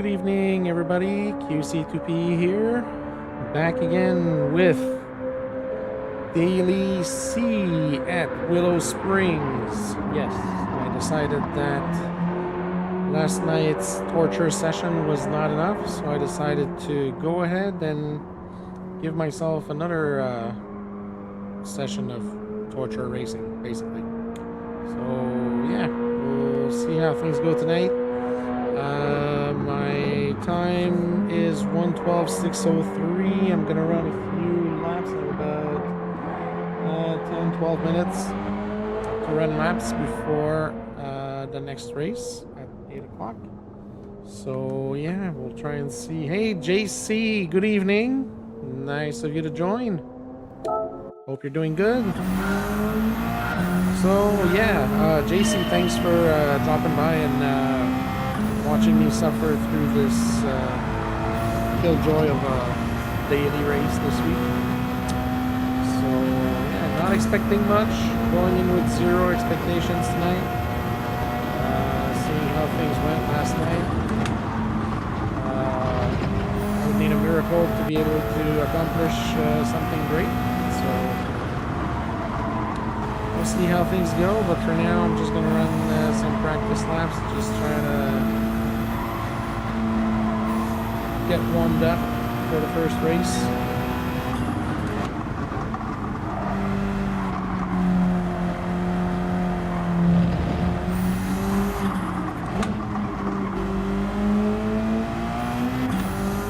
Good evening, everybody. QC2P here. Back again with Daily C at Willow Springs. Yes, I decided that last night's torture session was not enough, so I decided to go ahead and give myself another session of torture racing, basically. So, yeah, we'll see how things go tonight. My time is 1:12.603. I'm gonna run a few laps of about 10-12 minutes to run laps before the next race at 8 o'clock. So yeah, we'll try and see. Hey JC, good evening. Nice of you to join. Hope you're doing good. So yeah, JC, thanks for dropping by and watching me suffer through this killjoy of a daily race this week. So yeah, not expecting much, going in with zero expectations tonight, seeing how things went last night. I would need a miracle to be able to accomplish something great, so we'll see how things go. But for now, I'm just going to run some practice laps, just trying to get warmed up for the first race.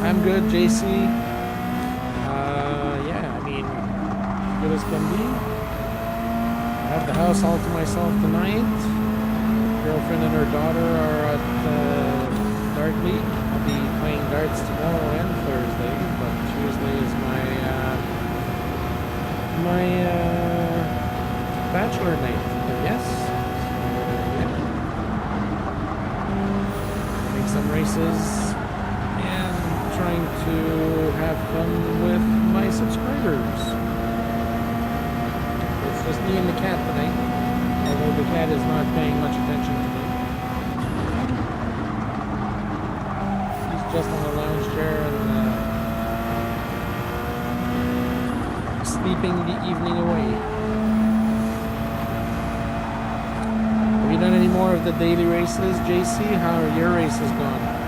I'm good, JC. Yeah, I mean, good as can be. I have the house all to myself tonight. Girlfriend and her daughter are at Dart League. I'll be playing darts tomorrow and Thursday, but Tuesday is my bachelor night, I guess. So, yeah. Make some races and trying to have fun with my subscribers. It's just me and the cat tonight, although the cat is not paying much attention to me. Just on a lounge chair and sleeping the evening away. Have you done any more of the daily races, JC? How are your races gone?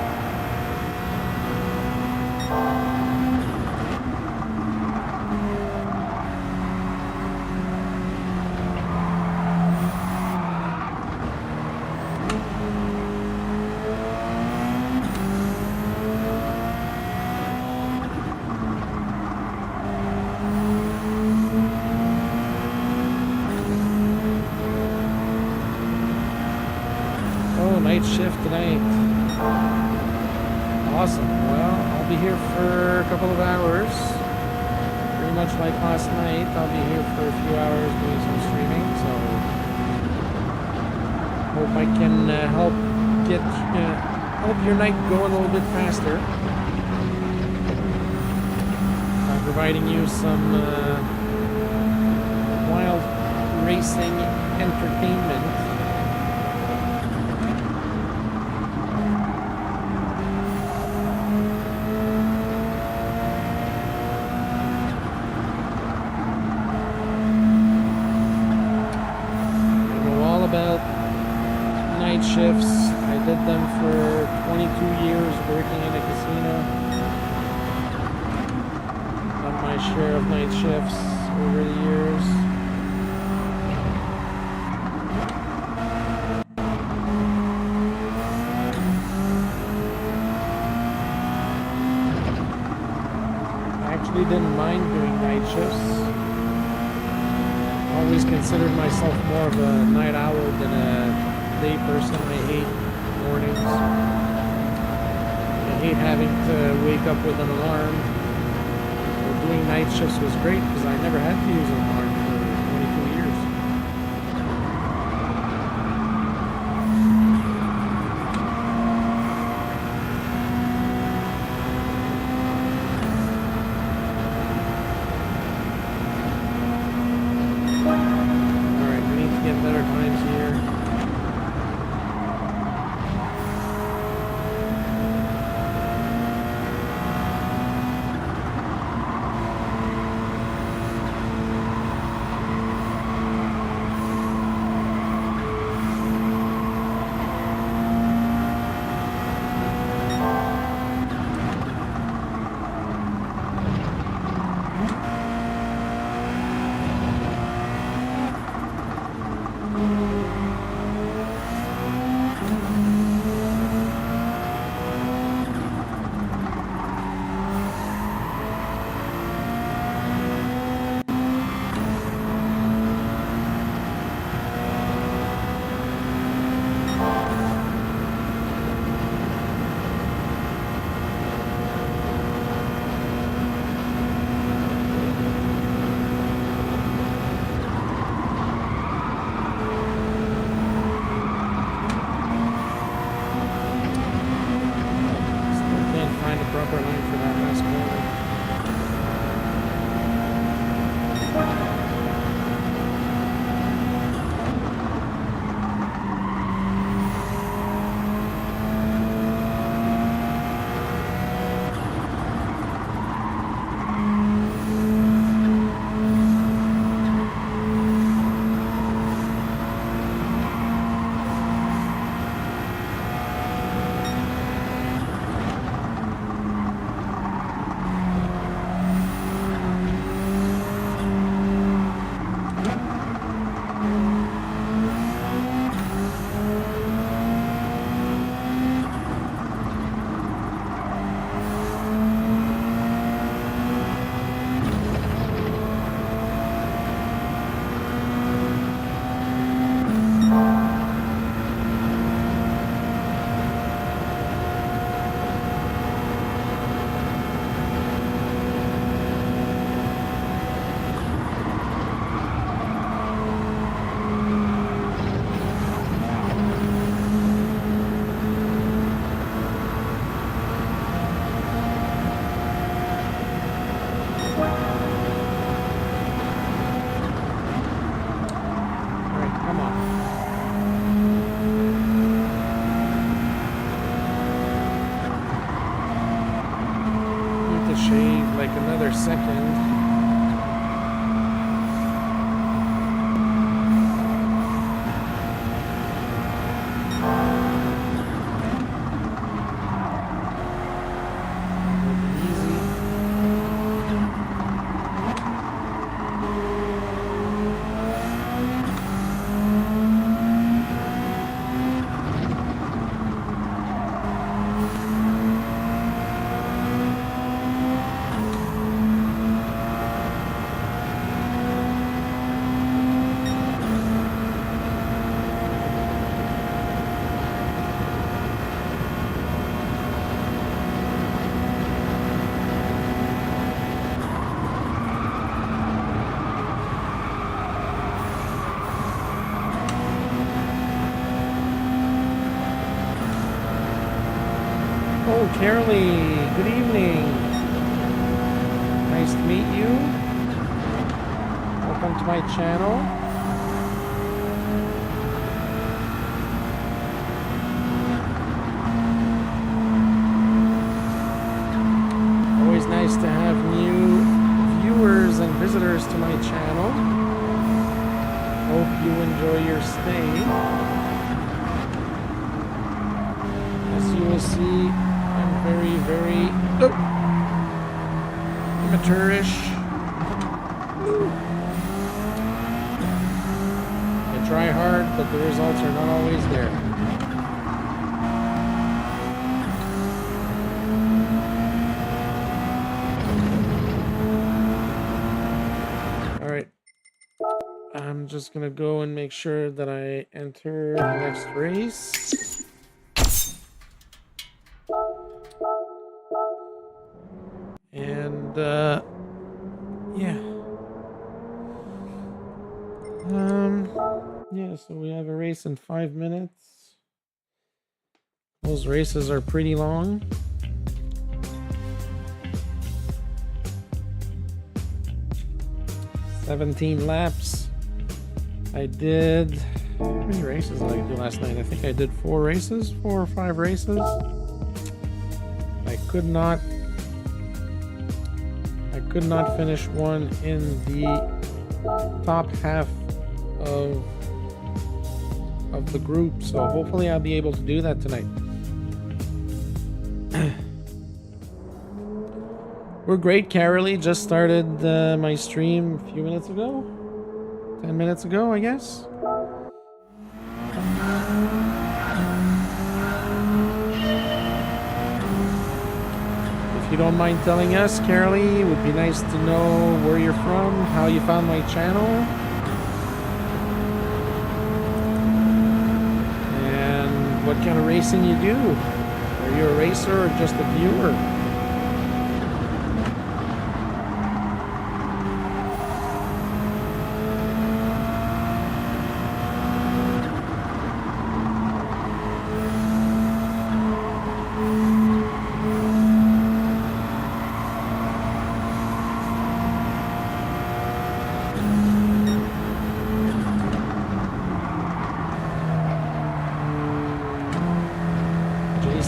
Night shift tonight. Awesome. Well, I'll be here for a couple of hours. Pretty much like last night. I'll be here for a few hours doing some streaming. So hope I can help your night go a little bit faster. I'm providing you some wild racing entertainment. Shifts. I did them for 22 years working in a casino. Done my share of night shifts over the years. I actually didn't mind doing night shifts. Always considered myself more of a night owl than a day person. I hate mornings. I hate having to wake up with an alarm. So doing night shifts was great because I never had to use an alarm for 22 years. Alright, we need to get better times here. another second. Oh, Carolee, good evening. Nice to meet you. Welcome to my channel. Always nice to have new viewers and visitors to my channel. Hope you enjoy your stay. As you will see, I'm very amateurish. I try hard, but the results are not always there. Alright. I'm just gonna go and make sure that I enter the next race. And yeah, so we have a race in 5 minutes. Those races are pretty long. "17 laps. I did, how many races did I do last night? I think I did 4 or 5 races. I could not finish one in the top half of the group, so hopefully I'll be able to do that tonight. We're great, Carolee. Just started my stream a few minutes ago. 10 minutes ago, I guess. If you don't mind telling us, Carolee, it would be nice to know where you're from, how you found my channel, and what kind of racing you do. Are you a racer or just a viewer?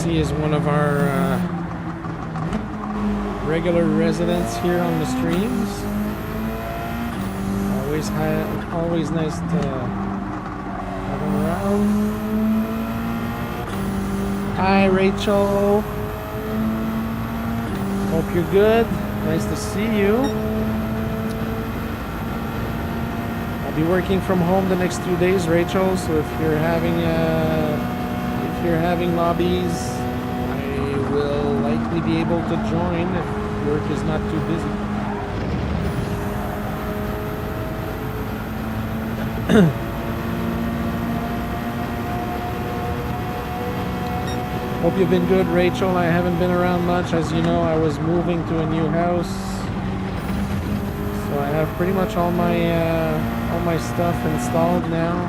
Is one of our regular residents here on the streams. Always nice to have him around. Hi, Rachel. Hope you're good. Nice to see you. I'll be working from home the next 2 days, Rachel. So if you're having lobbies, I will likely be able to join if work is not too busy. Hope you've been good, Rachel. I haven't been around much. As you know, I was moving to a new house, so I have pretty much all my stuff installed now.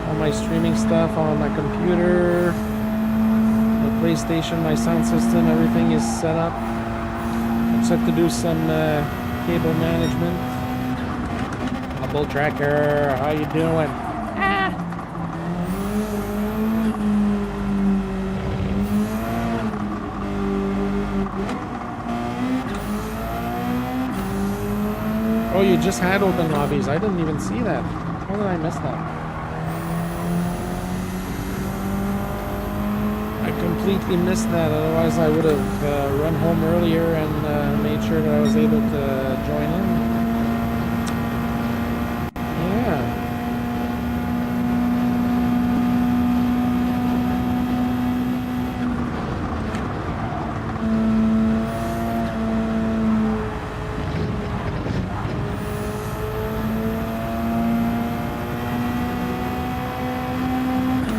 All my streaming stuff on my computer, my PlayStation, my sound system, everything is set up. I just have to do some cable management. Double tracker, how you doing? Oh, you just had open lobbies. I didn't even see that. How did I miss that? I completely missed that. Otherwise, I would have run home earlier and made sure that I was able to join in. Yeah.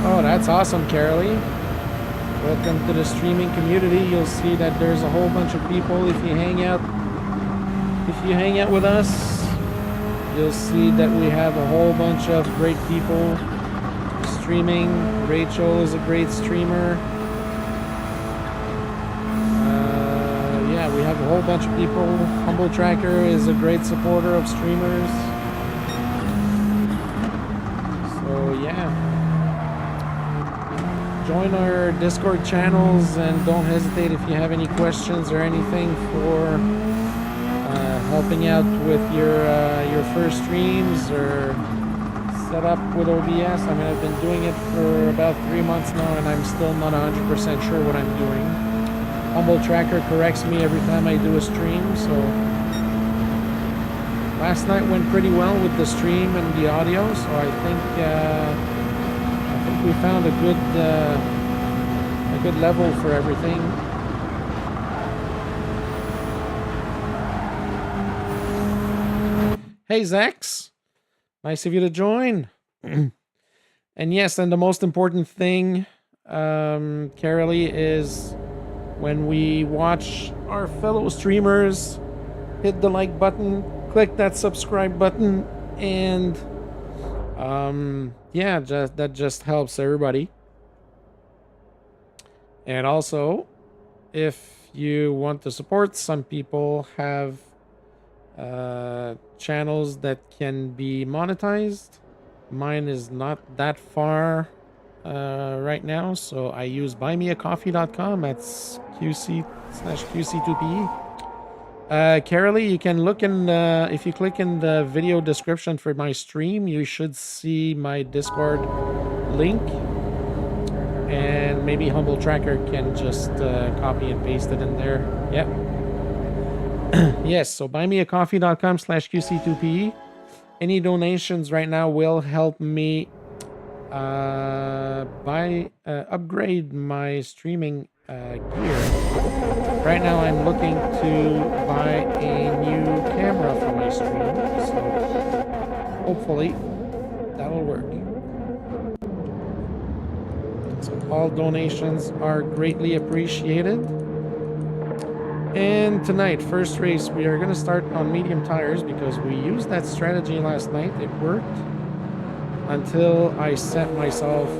Oh, that's awesome, Carolee. Welcome to the streaming community. You'll see that there's a whole bunch of people. If you hang out with us, you'll see that we have a whole bunch of great people streaming. Rachel is a great streamer. Yeah, we have a whole bunch of people. Humble Tracker is a great supporter of streamers. So yeah. Join our Discord channels and don't hesitate if you have any questions or anything for helping out with your first streams or setup with OBS. I mean, I've been doing it for about 3 months now and I'm still not 100% sure what I'm doing. Humble Tracker corrects me every time I do a stream, so last night went pretty well with the stream and the audio, so I think we found a good level for everything. Hey Zax, nice of you to join. And yes, and the most important thing, Carolee, is when we watch our fellow streamers, hit the like button, click that subscribe button, and yeah, that just helps everybody. And also, if you want to support, some people have channels that can be monetized. Mine is not that far right now, so I use buymeacoffee.com. That's QC/QC2PE. Carolee, you can look in if you click in the video description for my stream, you should see my Discord link, and maybe Humble Tracker can just copy and paste it in there. Yep. Yes, so buymeacoffee.com/QC2PE. Any donations right now will help me upgrade my streaming gear. Right now I'm looking to buy a new camera for my stream, so hopefully that'll work. So all donations are greatly appreciated. And tonight, first race, we are going to start on medium tires because we used that strategy last night. It worked until I set myself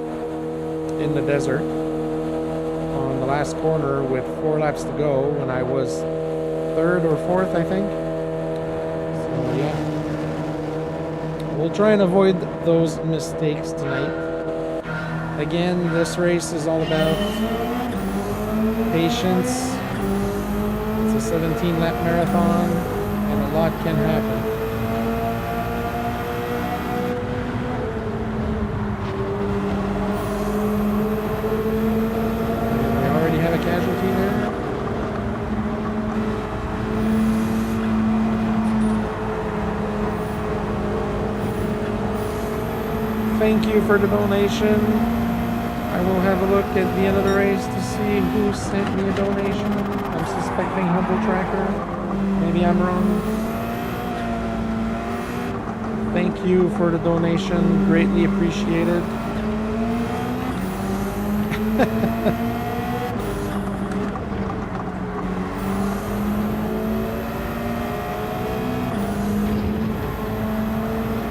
in the desert on the last corner with 4 laps to go when I was 3rd or 4th, I think. So yeah, we'll try and avoid those mistakes tonight. Again, this race is all about patience. It's a 17-lap marathon, and a lot can happen. And we already have a casualty there. Thank you for the donation. I will have a look at the end of the race to see who sent me a donation. I'm suspecting Humble Tracker. Maybe I'm wrong. Thank you for the donation. Greatly appreciated.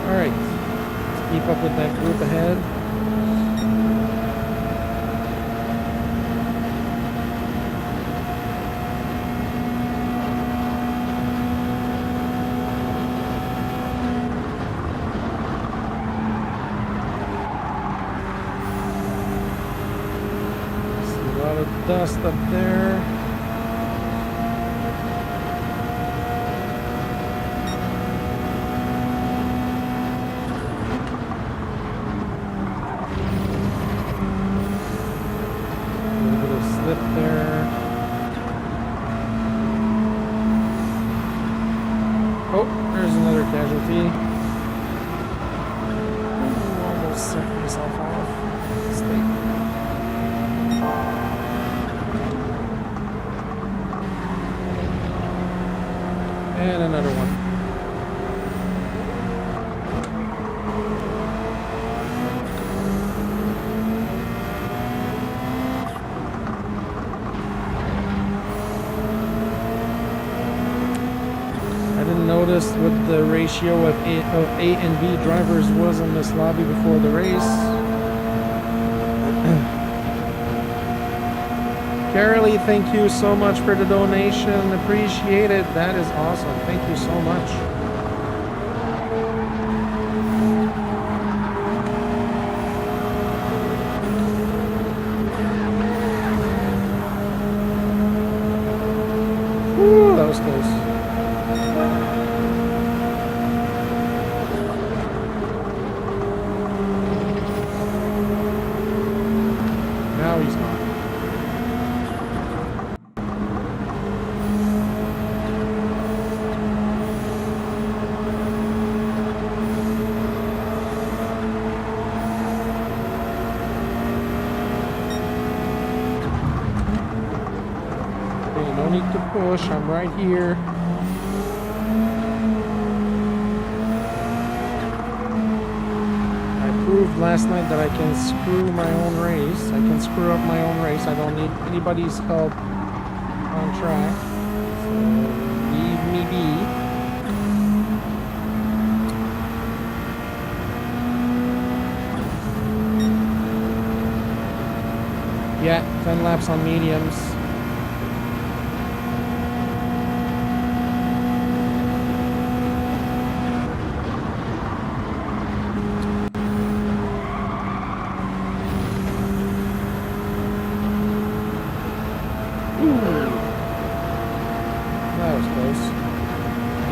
Alright. Let's keep up with that group ahead. Dust up there. Oh, there's another casualty. Ooh, almost set myself off. Mistake. And another one. Noticed what the ratio of A and B drivers was in this lobby before the race. Carolee, thank you so much for the donation. Appreciate it. That is awesome. Thank you so much. Woo, that was close. Push, I'm right here. I proved last night that I can screw my own race. I can screw up my own race. I don't need anybody's help on track. So leave me be. Yeah, 10 laps on mediums.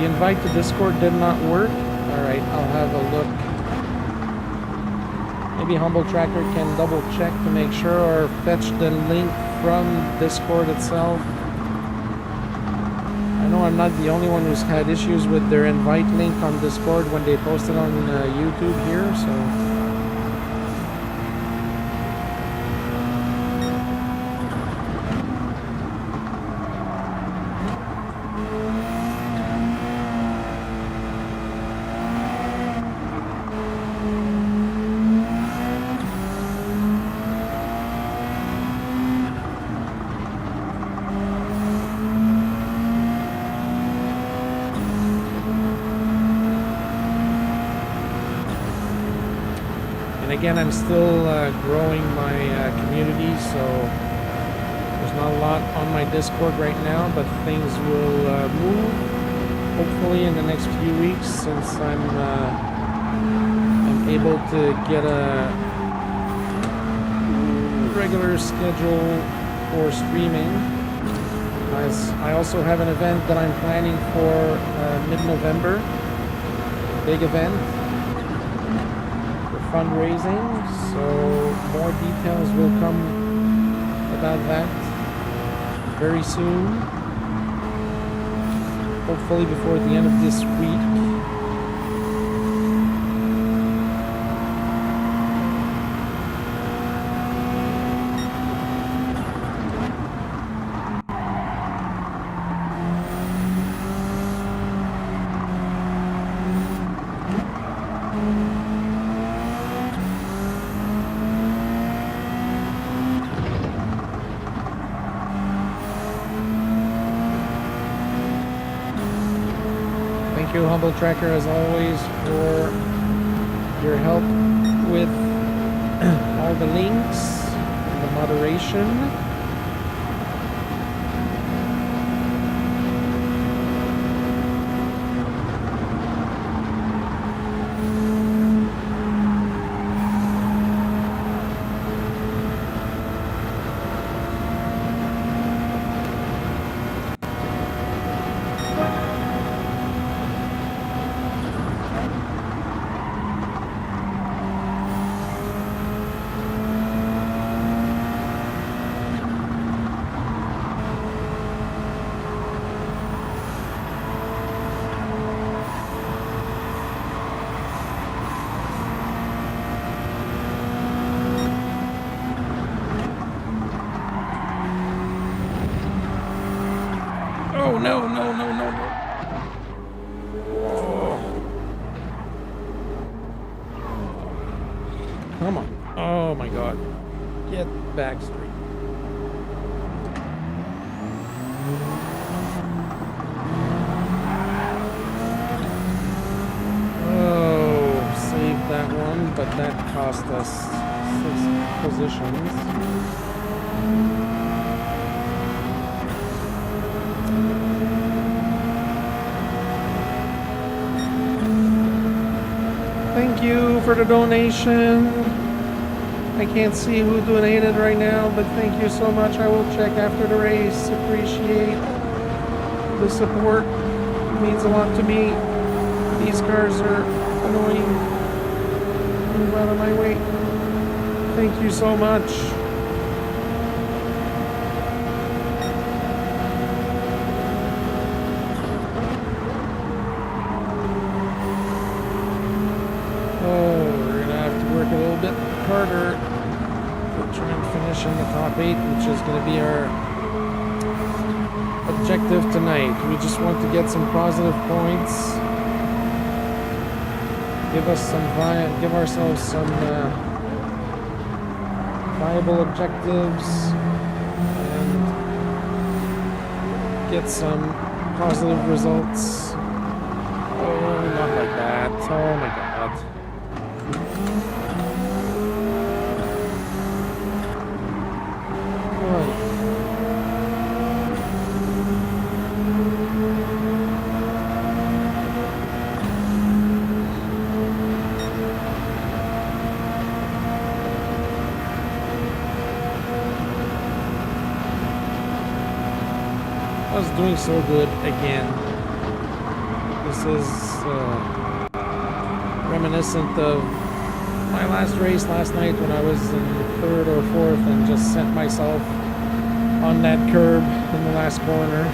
Invite to Discord did not work. Alright, I'll have a look. Maybe Humble Tracker can double check to make sure or fetch the link from Discord itself. I know I'm not the only one who's had issues with their invite link on Discord when they post it on YouTube here, so... Again, I'm still growing my community, so there's not a lot on my Discord right now, but things will move hopefully in the next few weeks, since I'm able to get a regular schedule for streaming. I also have an event that I'm planning for mid-November, big event. Fundraising, so more details will come about that very soon, hopefully before the end of this week. Thank you, Humble Tracker, as always, for your help with all the links and the moderation. Come on. Oh my god. Get back straight. Oh, saved that one, but that cost us 6 positions. Thank you for the donation. I can't see who donated right now, but thank you so much. I will check after the race. Appreciate the support. It means a lot to me. These cars are annoying. Move out of my way. Thank you so much. Harder to try and finish in the top 8, which is going to be our objective tonight. We just want to get some positive points, give ourselves some viable objectives, and get some positive results. Oh, not like that. Oh my god. Doing so good again. This is reminiscent of my last race last night when I was in 3rd or 4th and just sent myself on that curb in the last corner.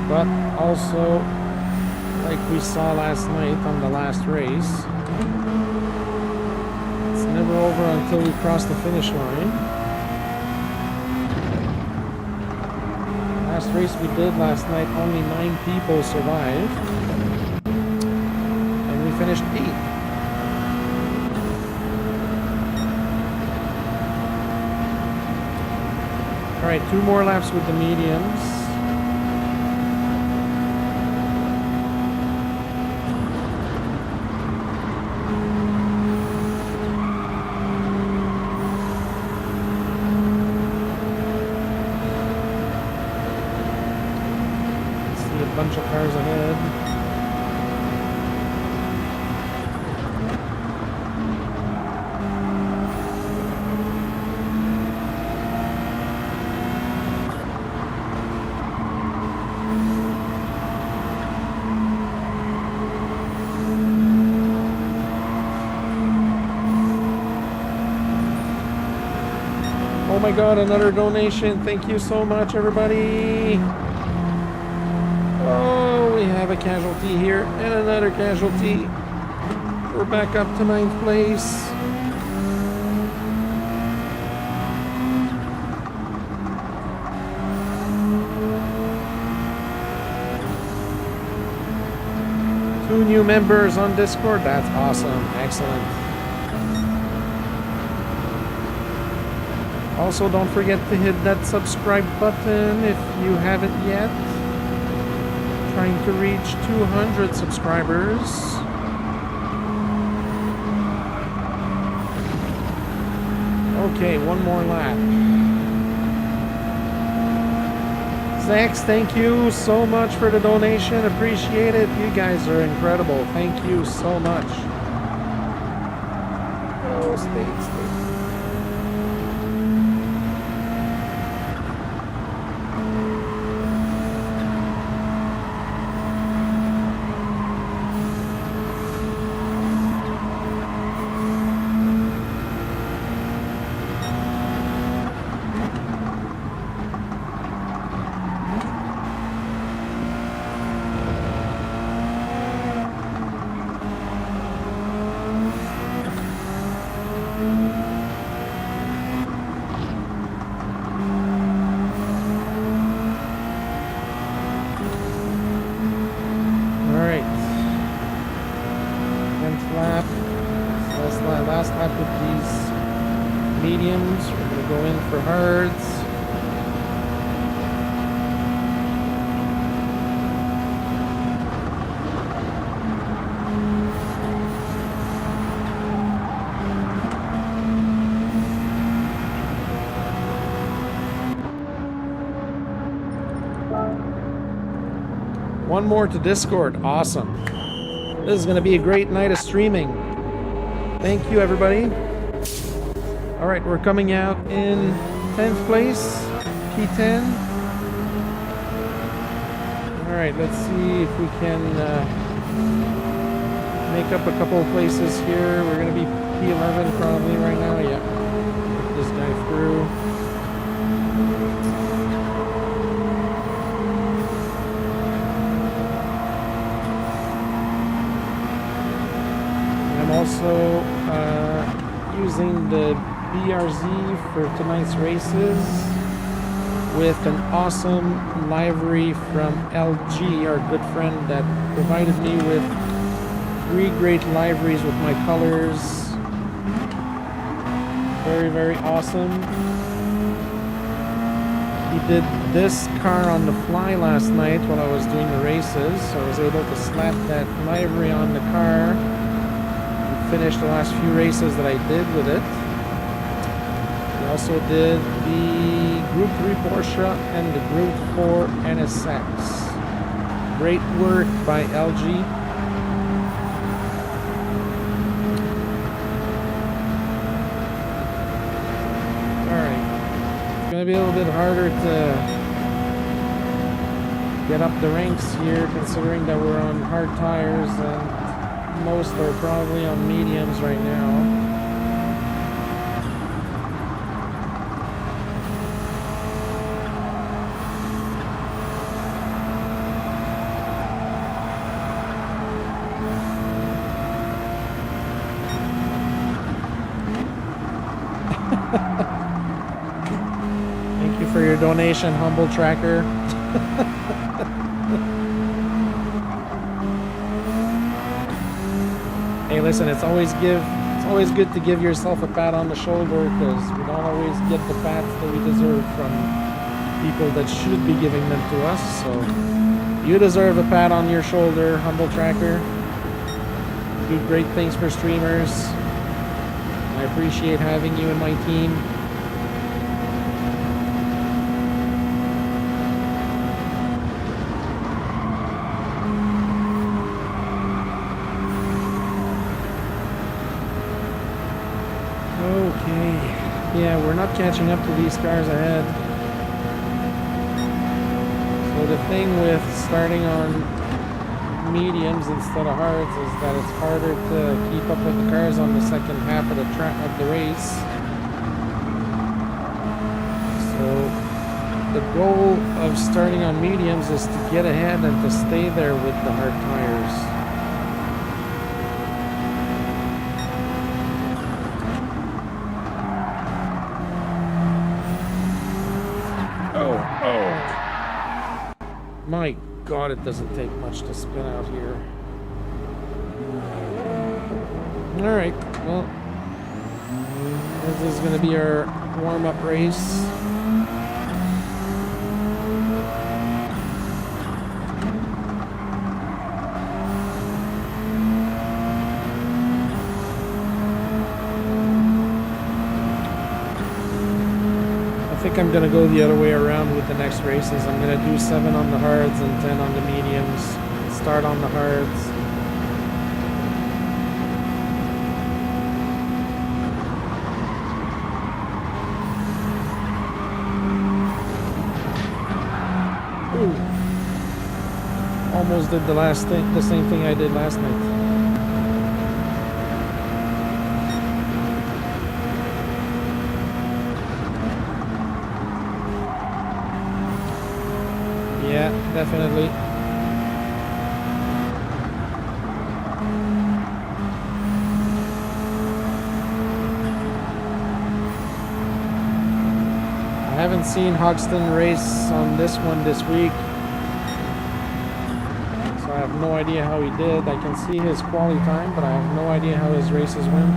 But also, like we saw last night on the last race, it's never over until we cross the finish line. Last race we did last night, only 9 people survived, and we finished 8th. Alright, 2 more laps with the mediums. Bunch of cars ahead. Oh my god, another donation. Thank you so much, everybody. Oh, we have a casualty here and another casualty. We're back up to 9th place. Two new members on Discord. That's awesome. Excellent. Also, don't forget to hit that subscribe button if you haven't yet. Trying to reach 200 subscribers. Okay, one more lap. Zax, thank you so much for the donation. Appreciate it. You guys are incredible. Thank you so much. Oh, stay. Alright. 10th lap. Last lap with these mediums. We're going to go in for hards. One more to Discord. Awesome. This is going to be a great night of streaming. Thank you, everybody. All right, we're coming out in 10th place, P10. All right, let's see if we can make up a couple of places here. We're going to be P11 probably right now. Yeah, get this guy through. Also using the BRZ for tonight's races with an awesome livery from LG, our good friend that provided me with 3 great liveries with my colors. Very, very awesome. He did this car on the fly last night while I was doing the races, so I was able to slap that livery on the car. Finished the last few races that I did with it. We also did the Group 3 Porsche and the Group 4 NSX. Great work by LG. Alright. It's going to be a little bit harder to get up the ranks here considering that we're on hard tires and most are probably on mediums right now. Thank you for your donation, Humble Tracker. Hey, listen, it's always good to give yourself a pat on the shoulder because we don't always get the pats that we deserve from people that should be giving them to us. So you deserve a pat on your shoulder, Humble Tracker. You do great things for streamers. I appreciate having you in my team. Yeah, we're not catching up to these cars ahead. So the thing with starting on mediums instead of hards is that it's harder to keep up with the cars on the second half of the race. So the goal of starting on mediums is to get ahead and to stay there with the hard tires. My God, it doesn't take much to spin out here. Alright, well, this is going to be our warm-up race. I think I'm going to go the other way around with the next races. I'm going to do 7 on the hards and 10 on the mediums. Start on the hards. Ooh. Almost did the same thing I did last night. Yeah, definitely. haven't seen Hoxton race on this one this week, so I have no idea how he did. I can see his quality time, but I have no idea how his races went.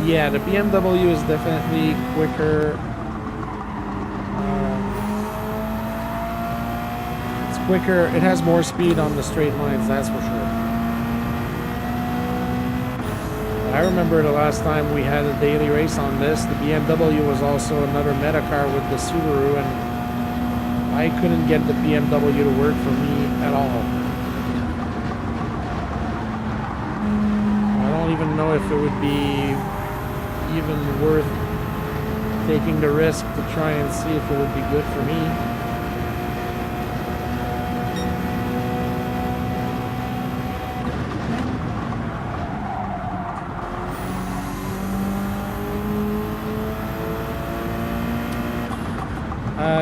Yeah, the BMW is definitely quicker. It's quicker. It has more speed on the straight lines, that's for sure. I remember the last time we had a daily race on this, the BMW was also another meta car with the Subaru, and I couldn't get the BMW to work for me at all. I don't even know if it would be even worth taking the risk to try and see if it would be good for me.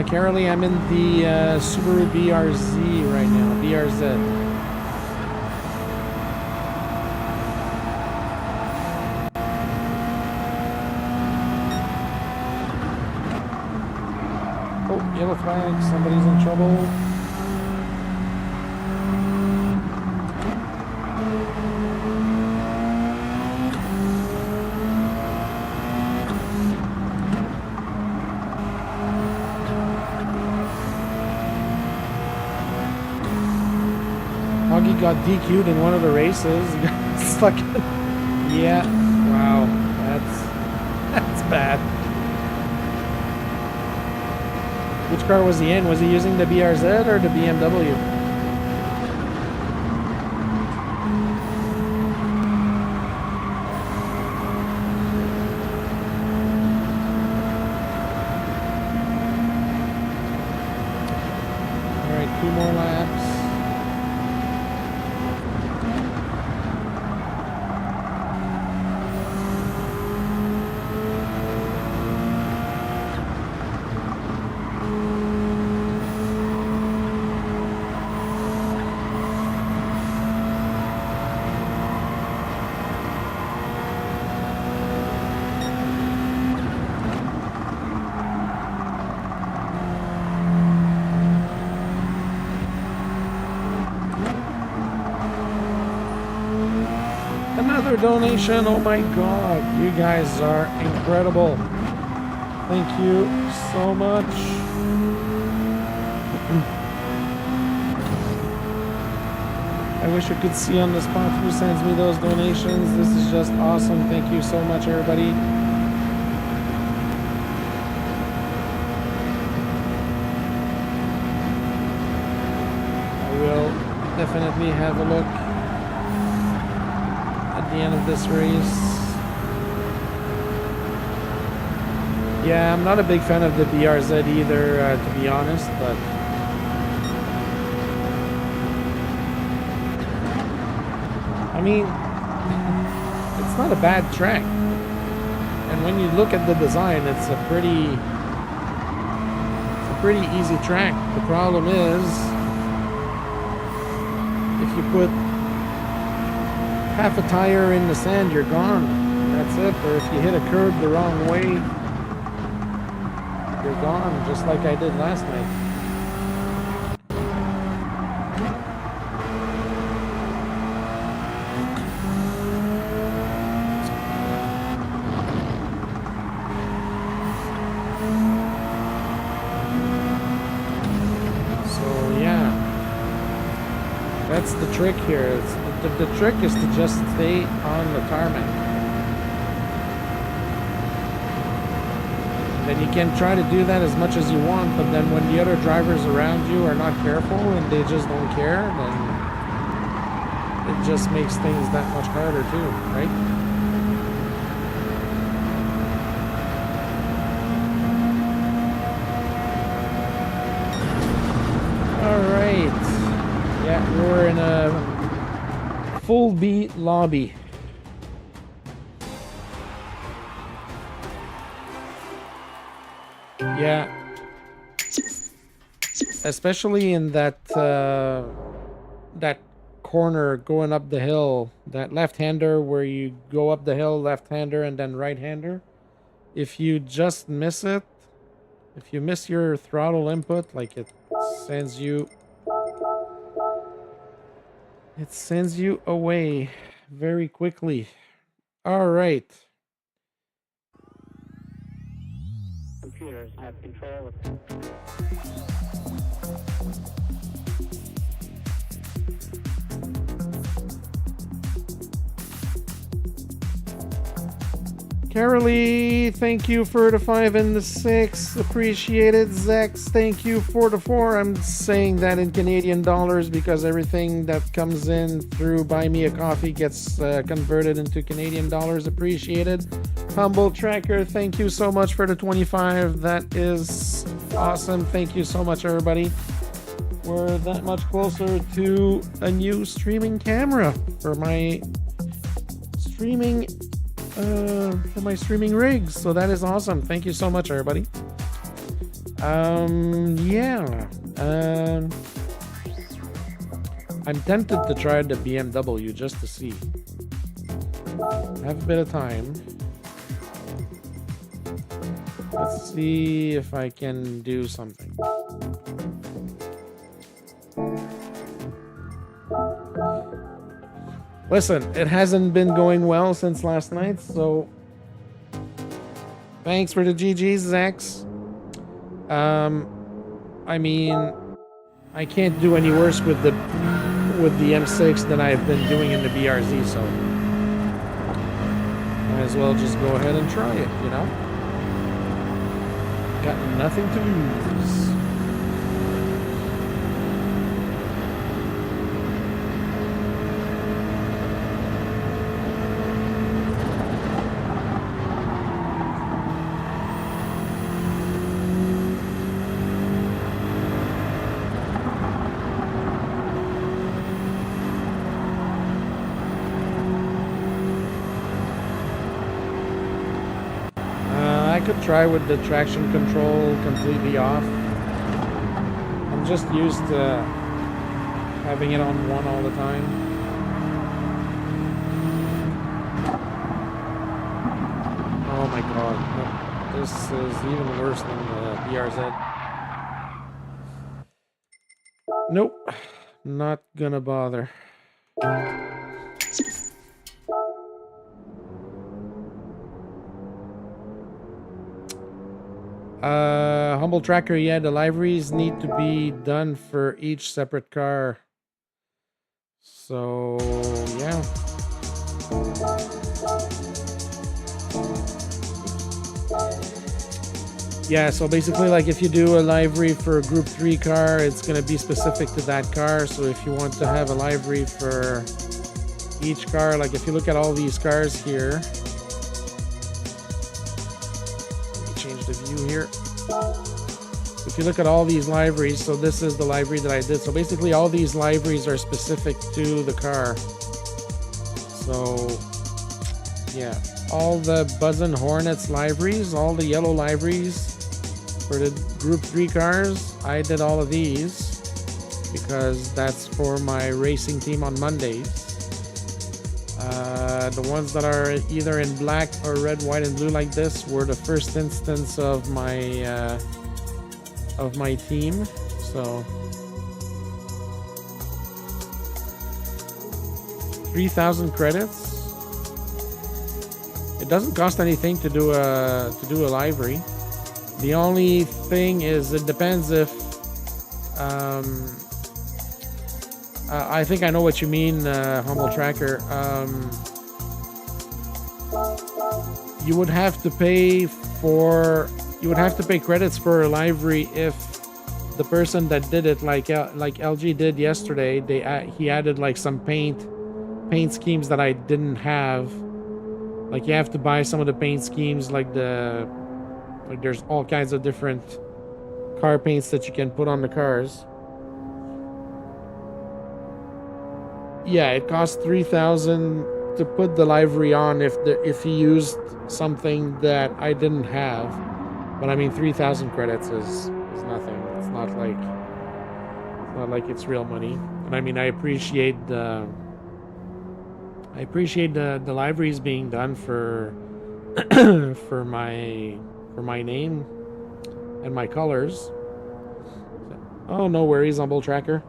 Currently I'm in the Subaru BRZ right now, BRZ. Oh, yellow flag, somebody's in trouble. He got DQ'd in one of the races. He got stuck in. Yeah. Wow. That's bad. Which car was he in? Was he using the BRZ or the BMW? All right, 2 more laps. Donation. Oh my god, you guys are incredible. Thank you so much. I wish I could see on the spot who sends me those donations. This is just awesome. Thank you so much, everybody. I will definitely have a look the end of this race. Yeah, I'm not a big fan of the BRZ either, to be honest, but I mean, it's not a bad track. And when you look at the design, it's a pretty easy track. The problem is, if you put half a tire in the sand, you're gone. That's it. Or if you hit a curb the wrong way, you're gone, just like I did last night. So yeah, that's the trick here. The trick is to just stay on the tarmac. Then you can try to do that as much as you want, but then when the other drivers around you are not careful and they just don't care, then it just makes things that much harder too, right? Alright. Yeah, we're in a full B lobby. Yeah. Especially in that corner going up the hill, that left-hander where you go up the hill, left-hander and then right-hander. If you just miss it, if you miss your throttle input, like it sends you away very quickly. All right. Computers have control of Carolee, thank you for the 5 and the 6. Appreciate it. Zex, thank you for the 4. I'm saying that in Canadian dollars because everything that comes in through Buy Me a Coffee gets converted into Canadian dollars. Appreciated. Humble Tracker, thank you so much for the 25. That is awesome. Thank you so much, everybody. We're that much closer to a new streaming camera for my streaming rigs, so that is awesome. Thank you so much, everybody. Yeah. I'm tempted to try the BMW just to see. I have a bit of time. Let's see if I can do something. Listen, it hasn't been going well since last night, so thanks for the GGs, Zax. I mean, I can't do any worse with the M6 than I've been doing in the BRZ, so might as well just go ahead and try it, you know? Got nothing to lose. Try with the traction control completely off. I'm just used to having it on 1 all the time. Oh my god, this is even worse than the BRZ. Nope, not gonna bother. Humble Tracker, yeah, the liveries need to be done for each separate car. So, yeah. Yeah, so basically, like, if you do a livery for a Group 3 car, it's going to be specific to that car. So if you want to have a livery for each car, like if you look at all these cars here, change the view here. If you look at all these liveries, so this is the livery that I did. So basically all these liveries are specific to the car. So yeah, all the Buzzin' Hornets liveries, all the yellow liveries for the Group 3 cars, I did all of these because that's for my racing team on Mondays. The ones that are either in black or red, white, and blue like this were the first instance of my team. So 3,000 credits. It doesn't cost anything to do a livery. The only thing is it depends if I think I know what you mean, Humble Tracker. You would have to pay credits for a livery if the person that did it, like LG did yesterday, he added like some paint schemes that I didn't have. Like you have to buy some of the paint schemes, like there's all kinds of different car paints that you can put on the cars. Yeah, it costs 3,000 to put the livery on if he used something that I didn't have. But I mean, 3,000 credits is nothing. It's not like it's real money. But I mean, I appreciate the liveries being done for for my name and my colors. Oh, no worries, Humble Tracker.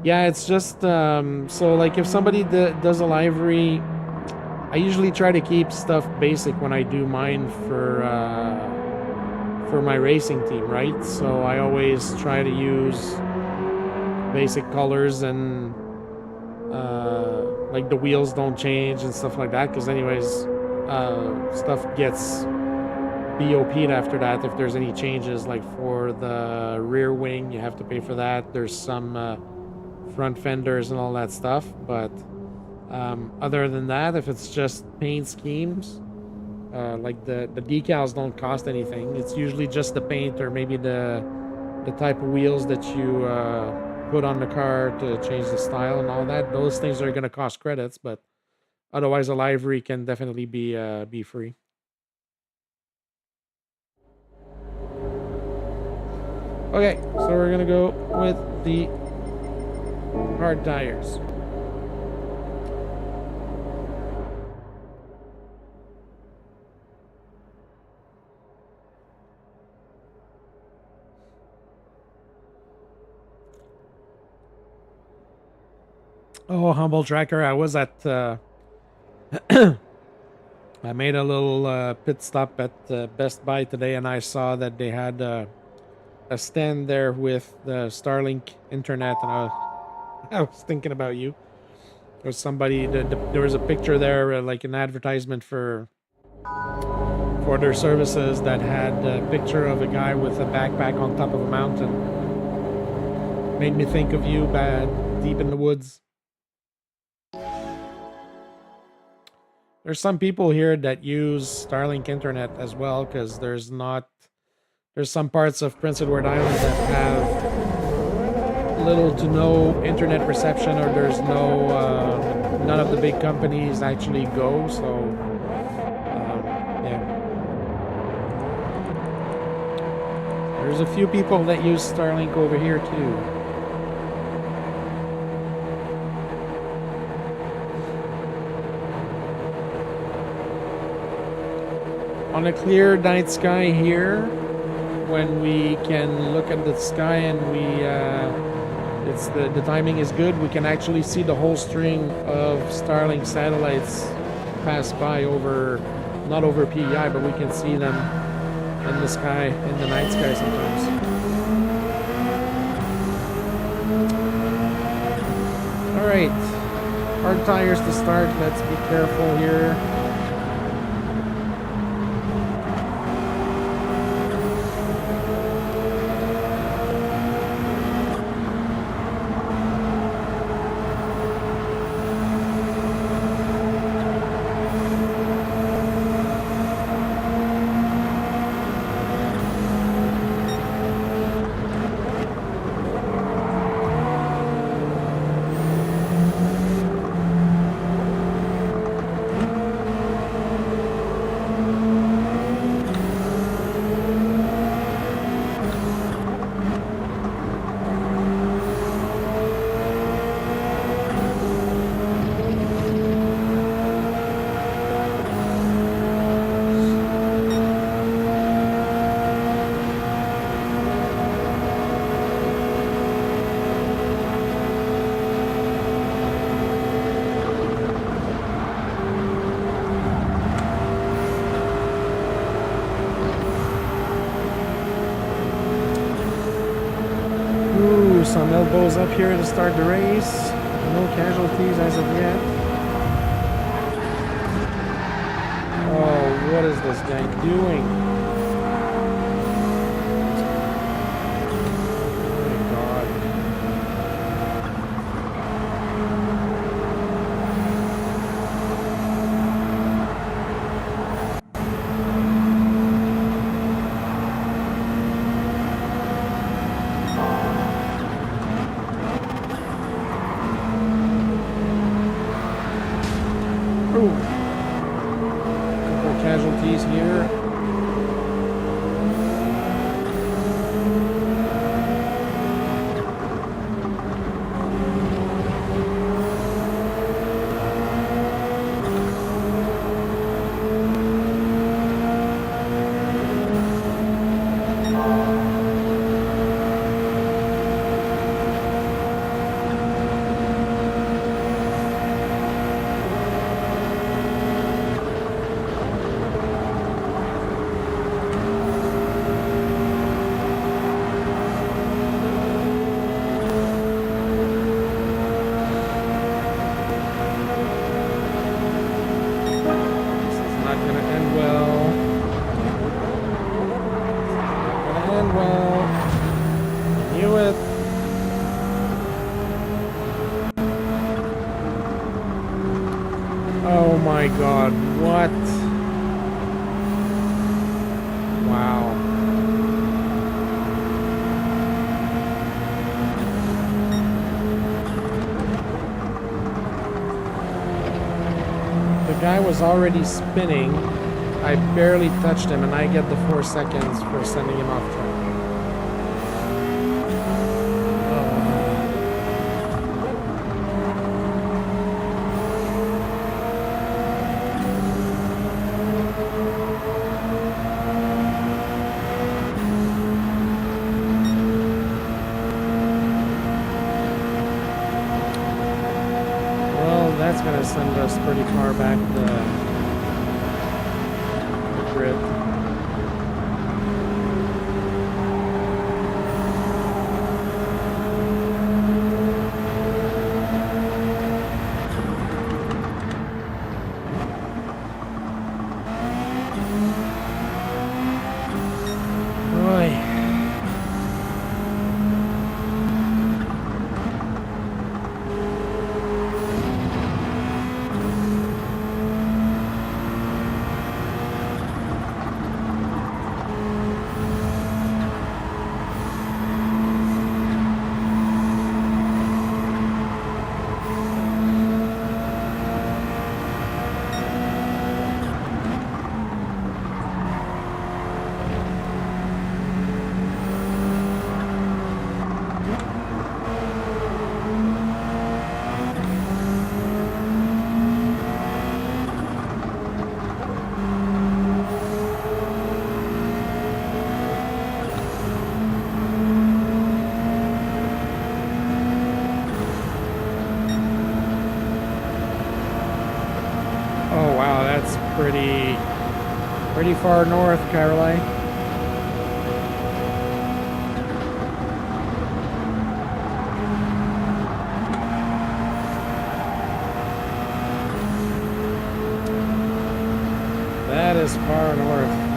Yeah, it's just so like if somebody does a livery, I usually try to keep stuff basic when I do mine for my racing team, right? So I always try to use basic colors and like the wheels don't change and stuff like that, because anyways stuff gets BOP'd after that if there's any changes. Like for the rear wing, you have to pay for that. There's some front fenders and all that stuff, but other than that, if it's just paint schemes, like the decals don't cost anything. It's usually just the paint or maybe the type of wheels that you put on the car to change the style and all that. Those things are going to cost credits, but otherwise a livery can definitely be free. Okay, so we're gonna go with the hard tires. Oh, Humble Tracker, I was at I made a little pit stop at Best Buy today, and I saw that they had a stand there with the Starlink internet, and I was thinking about you. There was somebody, there was a picture there, like an advertisement for their services that had a picture of a guy with a backpack on top of a mountain. Made me think of you, deep in the woods. There's some people here that use Starlink internet as well, because there's some parts of Prince Edward Island that have little to no internet reception, or there's none of the big companies actually go, so yeah. There's a few people that use Starlink over here too. On a clear night sky here, when we can look at the sky and the timing is good, we can actually see the whole string of Starlink satellites pass by not over PEI, but we can see them in the sky, in the night sky sometimes. All right, hard tires to start. Let's be careful here. Some elbows up here to start the race. No casualties as of yet. Oh, what is this guy doing? Oh my god, what? Wow. The guy was already spinning. I barely touched him and I get the 4 seconds for sending him off track. That's going to send us pretty far back the grid. Boy. Pretty far north, Caroline. That is far north.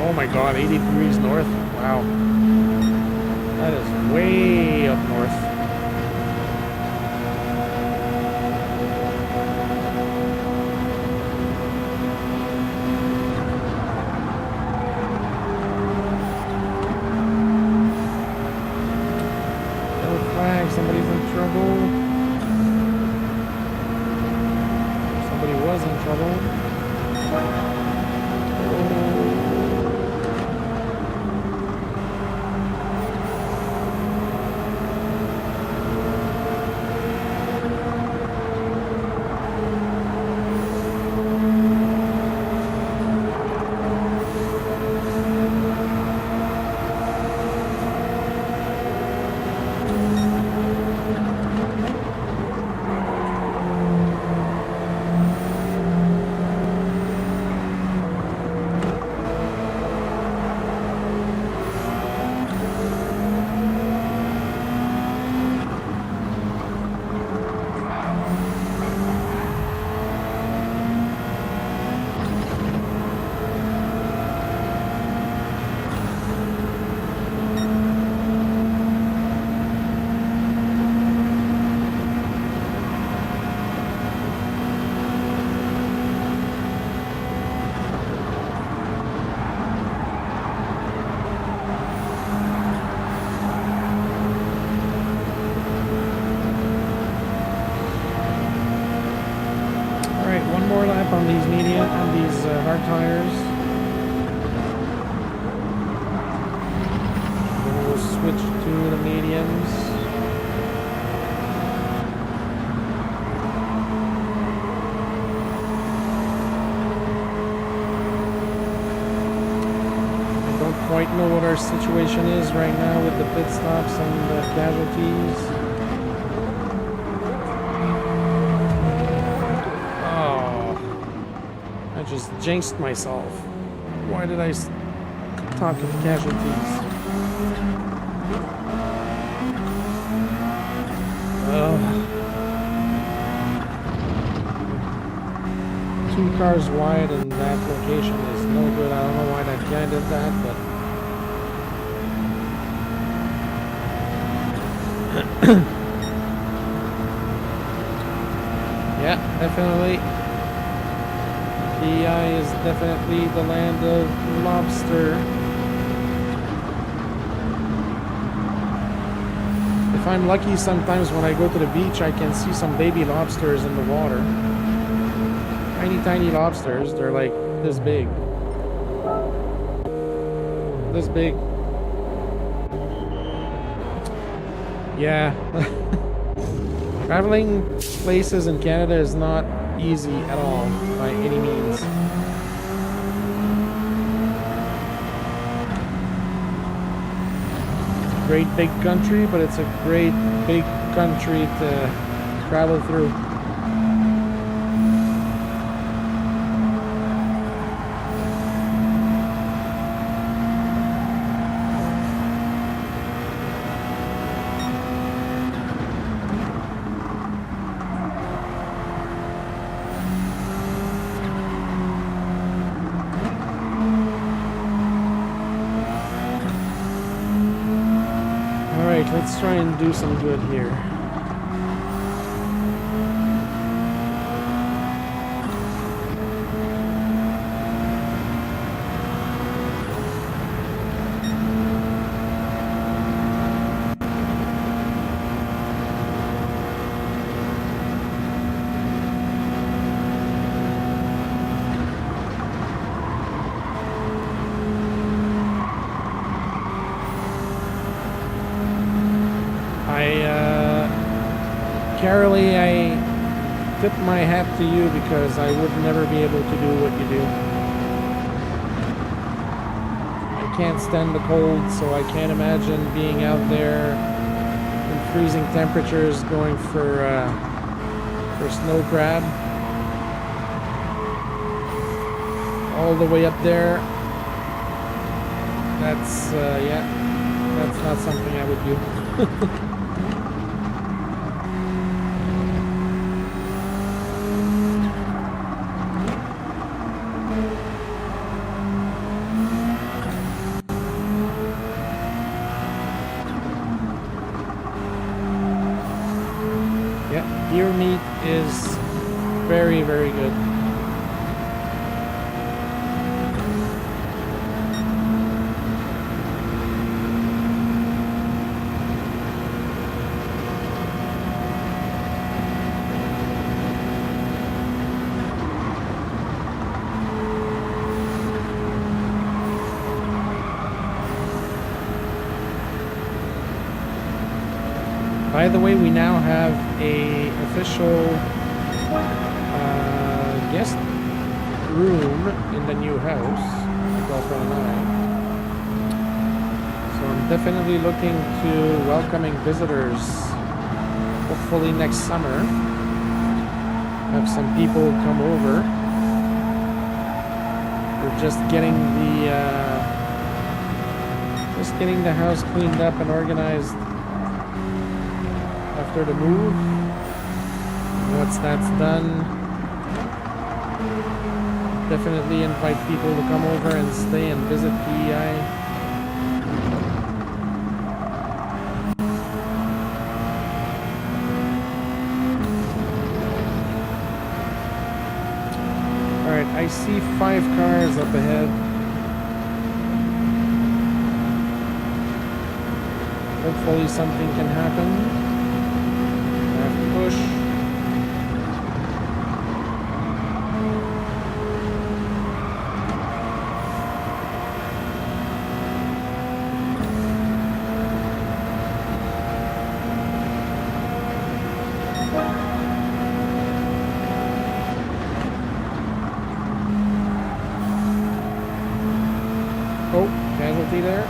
Oh my god, 80 degrees north? Wow. That is way up north. Yellow flag, somebody's in trouble. Somebody was in trouble. More lap on these medium, on these hard tires. Then we'll switch to the mediums. our situation is right now with the pit stops and the casualties. Oh, I just jinxed myself. Why did I talk of casualties? Two cars wide in that location is no good. I don't know why that guy did that, but yeah, definitely. PI is definitely the land of lobster. If I'm lucky, sometimes when I go to the beach, I can see some baby lobsters in the water. Tiny, tiny lobsters. They're like this big. This big. Yeah. Traveling places in Canada is not easy at all, by any means. Great big country, but it's a great big country to travel through. Let's try and do some good here. Carolee, I tip my hat to you because I would never be able to do what you do. I can't stand the cold, so I can't imagine being out there in freezing temperatures going for snow crab. All the way up there. That's, yeah, that's not something I would do. Deer meat is very, very good. By the way, we now have a official guest room in the new house, my girlfriend and I. So I'm definitely looking to welcoming visitors, hopefully next summer. Have some people come over. We're just getting the house cleaned up and organized after the move. Once that's done, definitely invite people to come over and stay and visit PEI. Alright, I see 5 cars up ahead. Hopefully something can happen. Push. Oh, casualty there.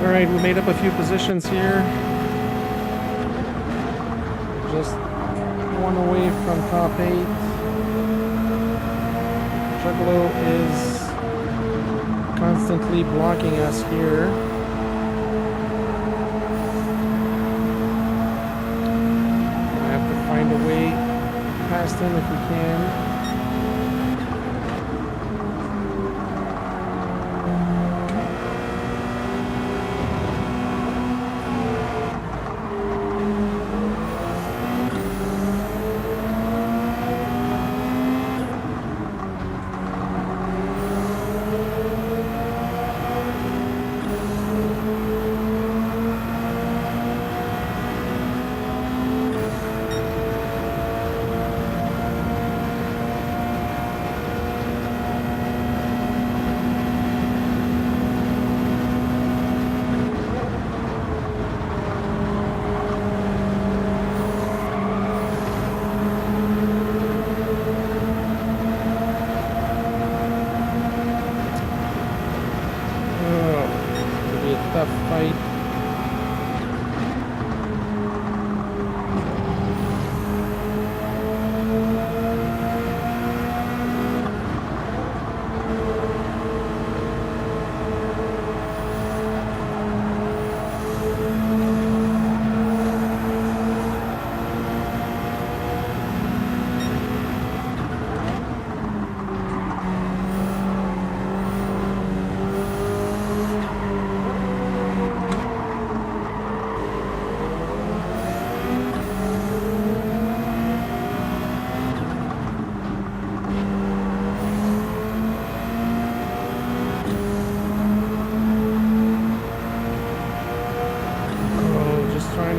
Alright, we made up a few positions here. Just one away from top 8. Juggalo is constantly blocking us here. I have to find a way past him if we can.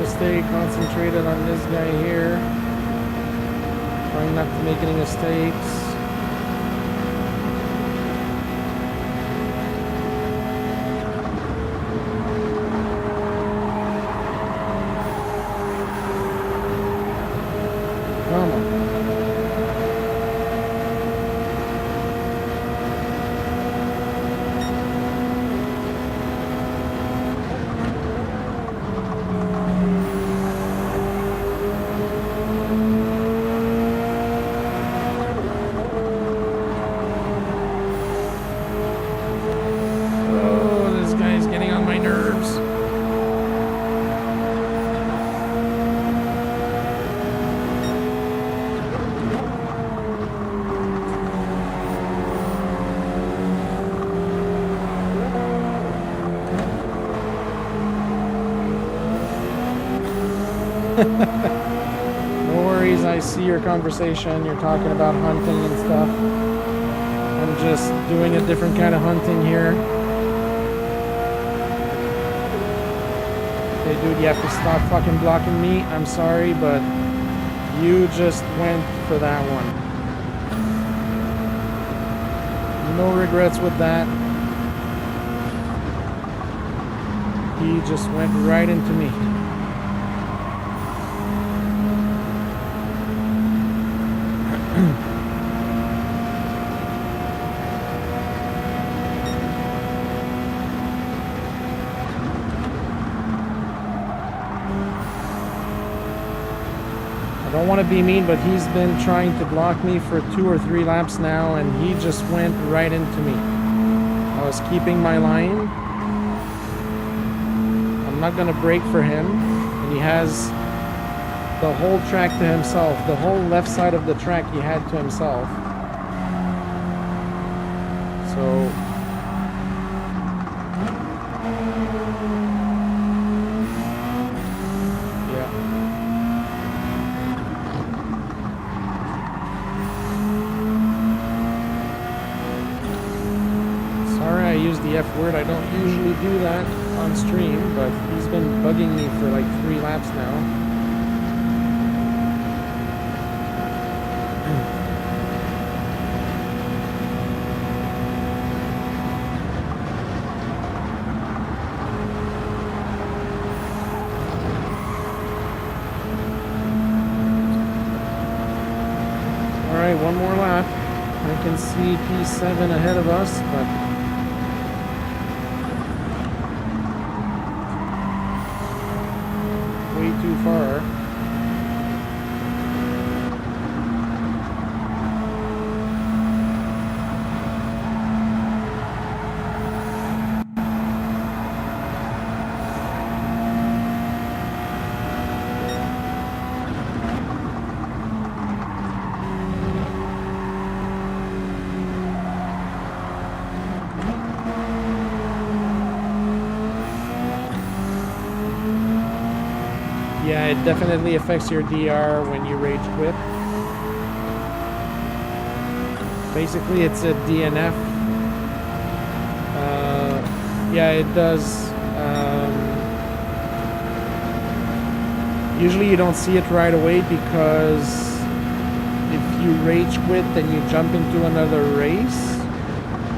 Stay concentrated on this guy here. Trying not to make any mistakes. Come on. No worries, I see your conversation. You're talking about hunting and stuff. I'm just doing a different kind of hunting here. Okay, dude, you have to stop fucking blocking me. I'm sorry, but you just went for that one. No regrets with that. He just went right into me. I don't want to be mean, but he's been trying to block me for 2 or 3 laps now, and he just went right into me. I was keeping my line. I'm not going to brake for him, and he has the whole track to himself. The whole left side of the track he had to himself. So the F word. I don't usually do that on stream, but he's been bugging me for like 3 laps now. Alright, one more lap. I can see P7 ahead of us, but too far. Yeah, it definitely affects your DR when you rage quit. Basically, it's a DNF. Yeah, it does. Usually you don't see it right away, because if you rage quit then you jump into another race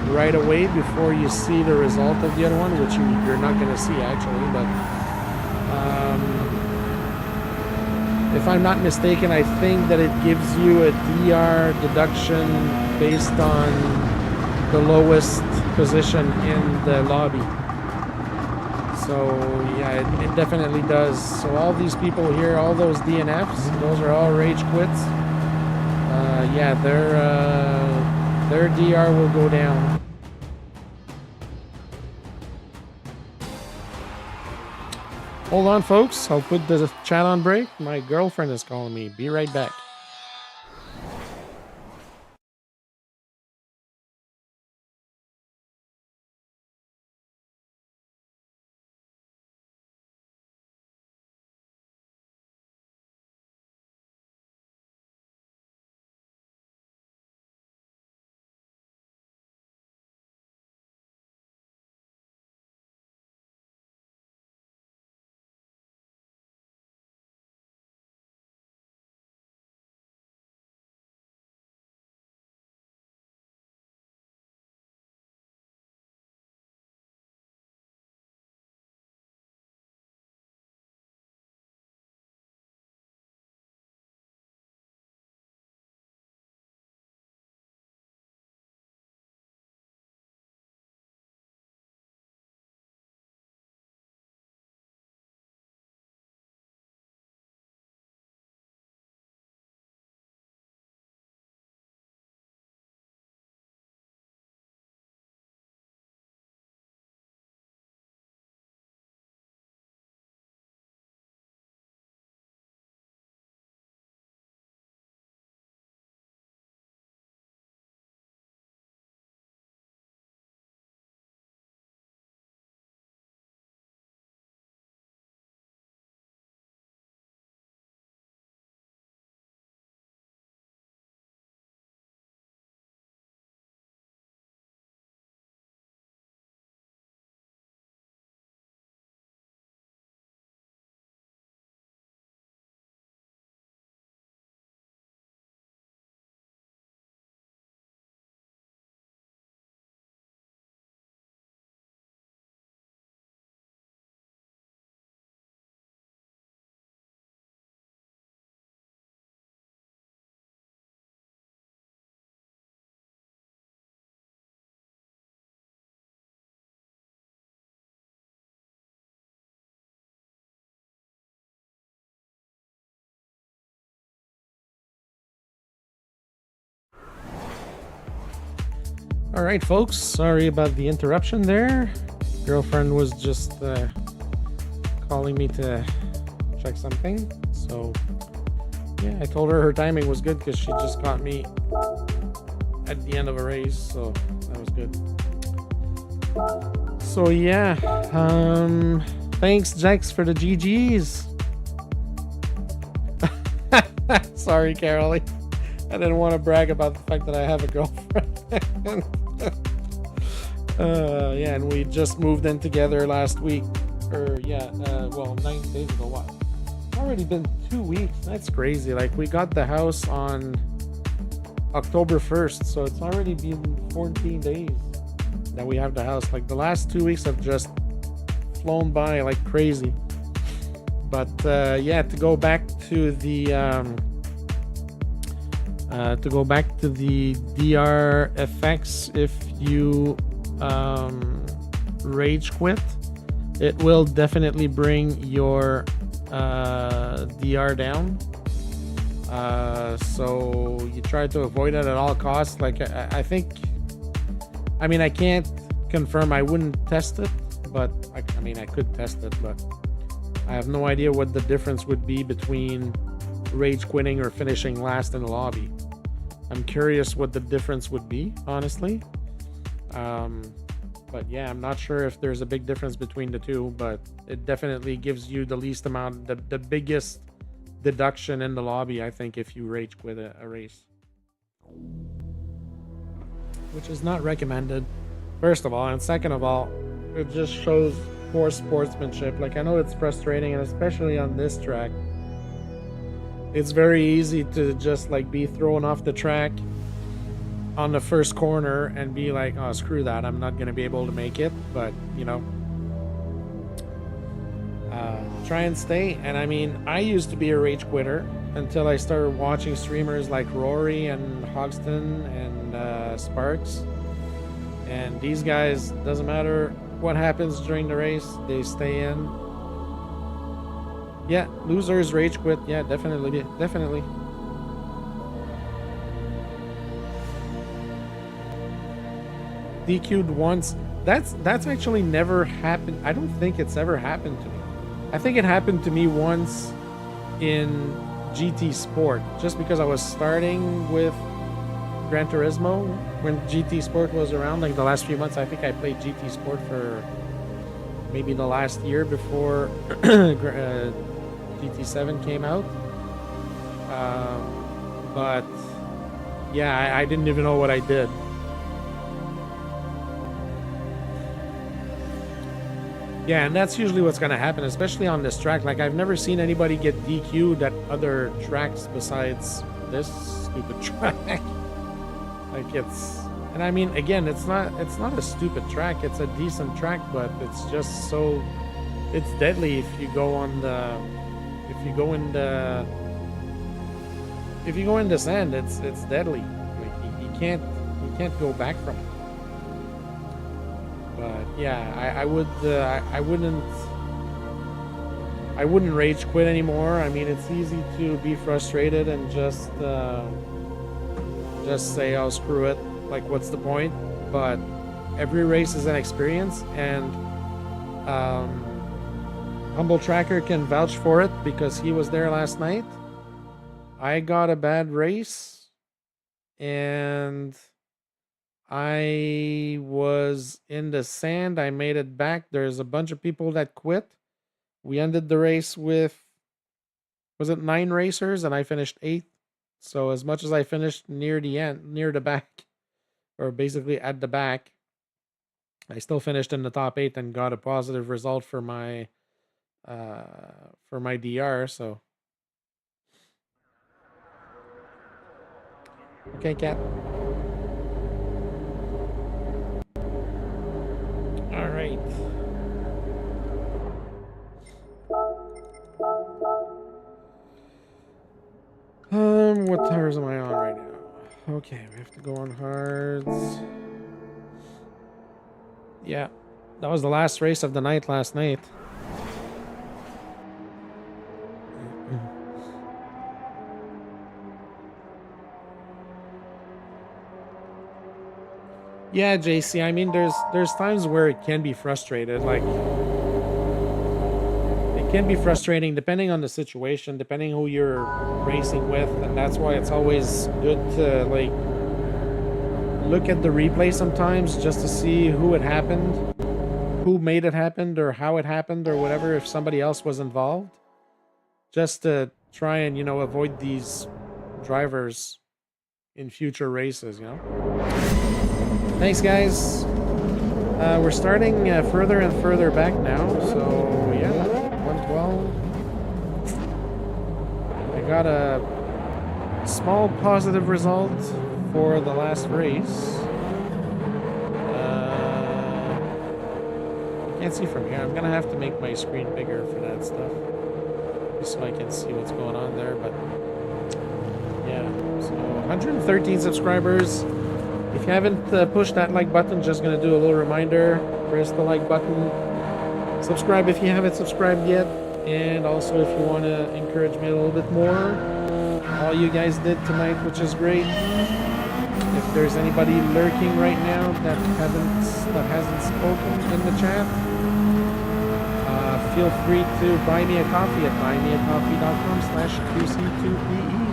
right away before you see the result of the other one, which you're not going to see actually, but if I'm not mistaken, I think that it gives you a DR deduction based on the lowest position in the lobby. So yeah, it definitely does. So all these people here, all those DNFs, those are all rage quits. Yeah, their DR will go down. Hold on, folks. I'll put the chat on break. My girlfriend is calling me. Be right back. All right, folks. Sorry about the interruption there. Girlfriend was just calling me to check something. So yeah, I told her her timing was good because she just caught me at the end of a race, so that was good. So yeah, thanks Jax for the GGs. Sorry, Carolee. I didn't want to brag about the fact that I have a girlfriend. Yeah, and we just moved in together last week, or yeah, well, 9 days ago. What? It's already been 2 weeks. That's crazy. Like, we got the house on October 1st, so it's already been 14 days that we have the house. Like, the last 2 weeks have just flown by like crazy. But yeah, to go back to the DR effects, if you rage quit, it will definitely bring your DR down. So you try to avoid it at all costs. Like I think, I mean, I can't confirm, I wouldn't test it, but I mean, I could test it, but I have no idea what the difference would be between rage quitting or finishing last in the lobby. I'm curious what the difference would be, honestly. But yeah, I'm not sure if there's a big difference between the two, but it definitely gives you the least amount, the biggest deduction in the lobby, I think, if you rage quit a race, which is not recommended, first of all, and second of all, it just shows poor sportsmanship. Like, I know it's frustrating, and especially on this track, it's very easy to just like be thrown off the track on the first corner and be like, oh, screw that, I'm not gonna be able to make it. But you know, try and stay. And I mean, I used to be a rage quitter until I started watching streamers like Rory and Hogston and Sparks, and these guys, doesn't matter what happens during the race, they stay in. Yeah, losers rage quit. Yeah, definitely. DQ'd once. That's actually never happened. I don't think it's ever happened to me. I think it happened to me once in GT Sport, just because I was starting with Gran Turismo when GT Sport was around, like the last few months. I think I played GT Sport for maybe the last year before GT7 came out. But yeah, I didn't even know what I did. Yeah, and that's usually what's going to happen, especially on this track. Like, I've never seen anybody get DQ'd at other tracks besides this stupid track. Like, it's, and I mean, again, it's not a stupid track. It's a decent track, but it's just so, it's deadly if you go on the, if you go in the sand. It's deadly. Like, you can't go back from it. But yeah, I wouldn't rage quit anymore. I mean, it's easy to be frustrated and just say, oh, screw it, like, what's the point? But every race is an experience, and Humble Tracker can vouch for it because he was there last night. I got a bad race, and I was in the sand. I made it back. There's a bunch of people that quit. We ended the race with, was it 9 racers, and I finished 8th. So as much as I finished near the end, near the back, or basically at the back, I still finished in the top 8 and got a positive result for my DR. So okay, Cat. All right. What tires am I on right now? Okay, we have to go on hards. Yeah, that was the last race of the night last night. Yeah, JC, I mean, there's times where it can be frustrated. Like, it can be frustrating depending on the situation, depending who you're racing with, and that's why it's always good to, like, look at the replay sometimes just to see who it happened, who made it happen, or how it happened, or whatever, if somebody else was involved, just to try and, you know, avoid these drivers in future races, you know? Thanks, guys. We're starting further and further back now, so yeah, 112. I got a small positive result for the last race. I can't see from here. I'm gonna have to make my screen bigger for that stuff, just so I can see what's going on there. But yeah, so 113 subscribers. If you haven't pushed that like button, just gonna do a little reminder, press the like button, subscribe if you haven't subscribed yet, And also, if you want to encourage me a little bit more, all you guys did tonight, which is great. If there's anybody lurking right now that hasn't spoken in the chat, feel free to buy me a coffee at buymeacoffee.com/QC2PE.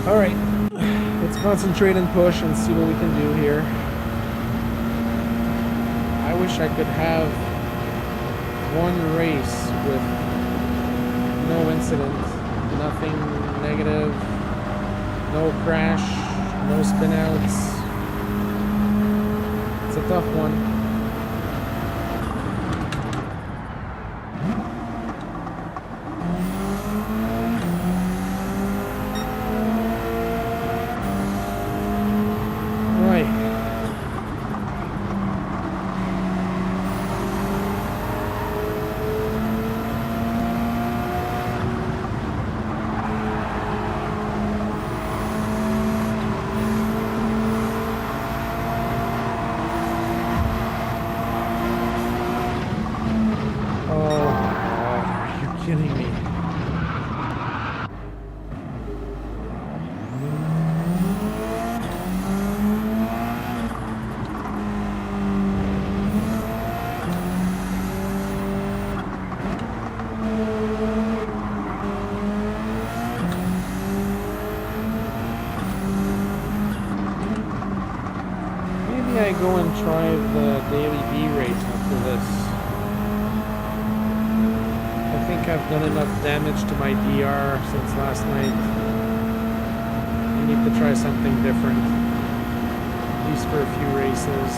Alright, let's concentrate and push and see what we can do here. I wish I could have one race with no incident, nothing negative, no crash, no spinouts. It's a tough one. I go and try the daily B race after this. I think I've done enough damage to my DR since last night. I need to try something different, at least for a few races.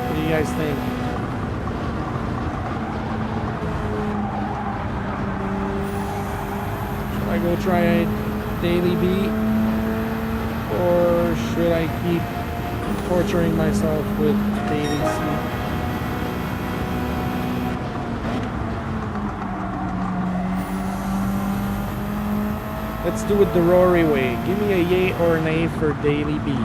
What do you guys think? Should I go try a daily B? Or should I keep torturing myself with daily C? Let's do it the Rory way. Give me a yay or an A for daily B.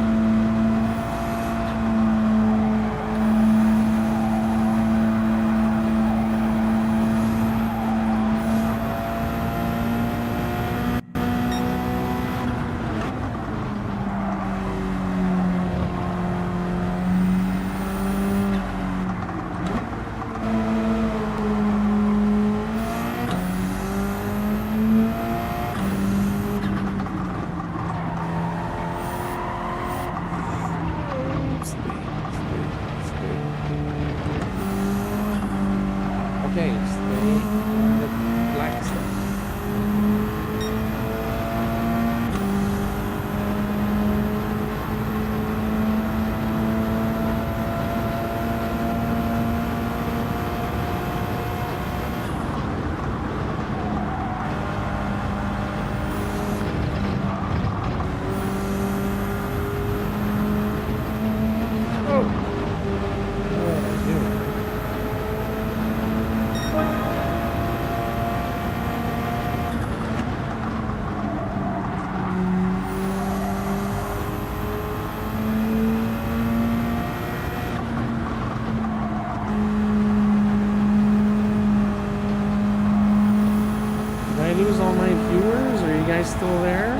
Still there?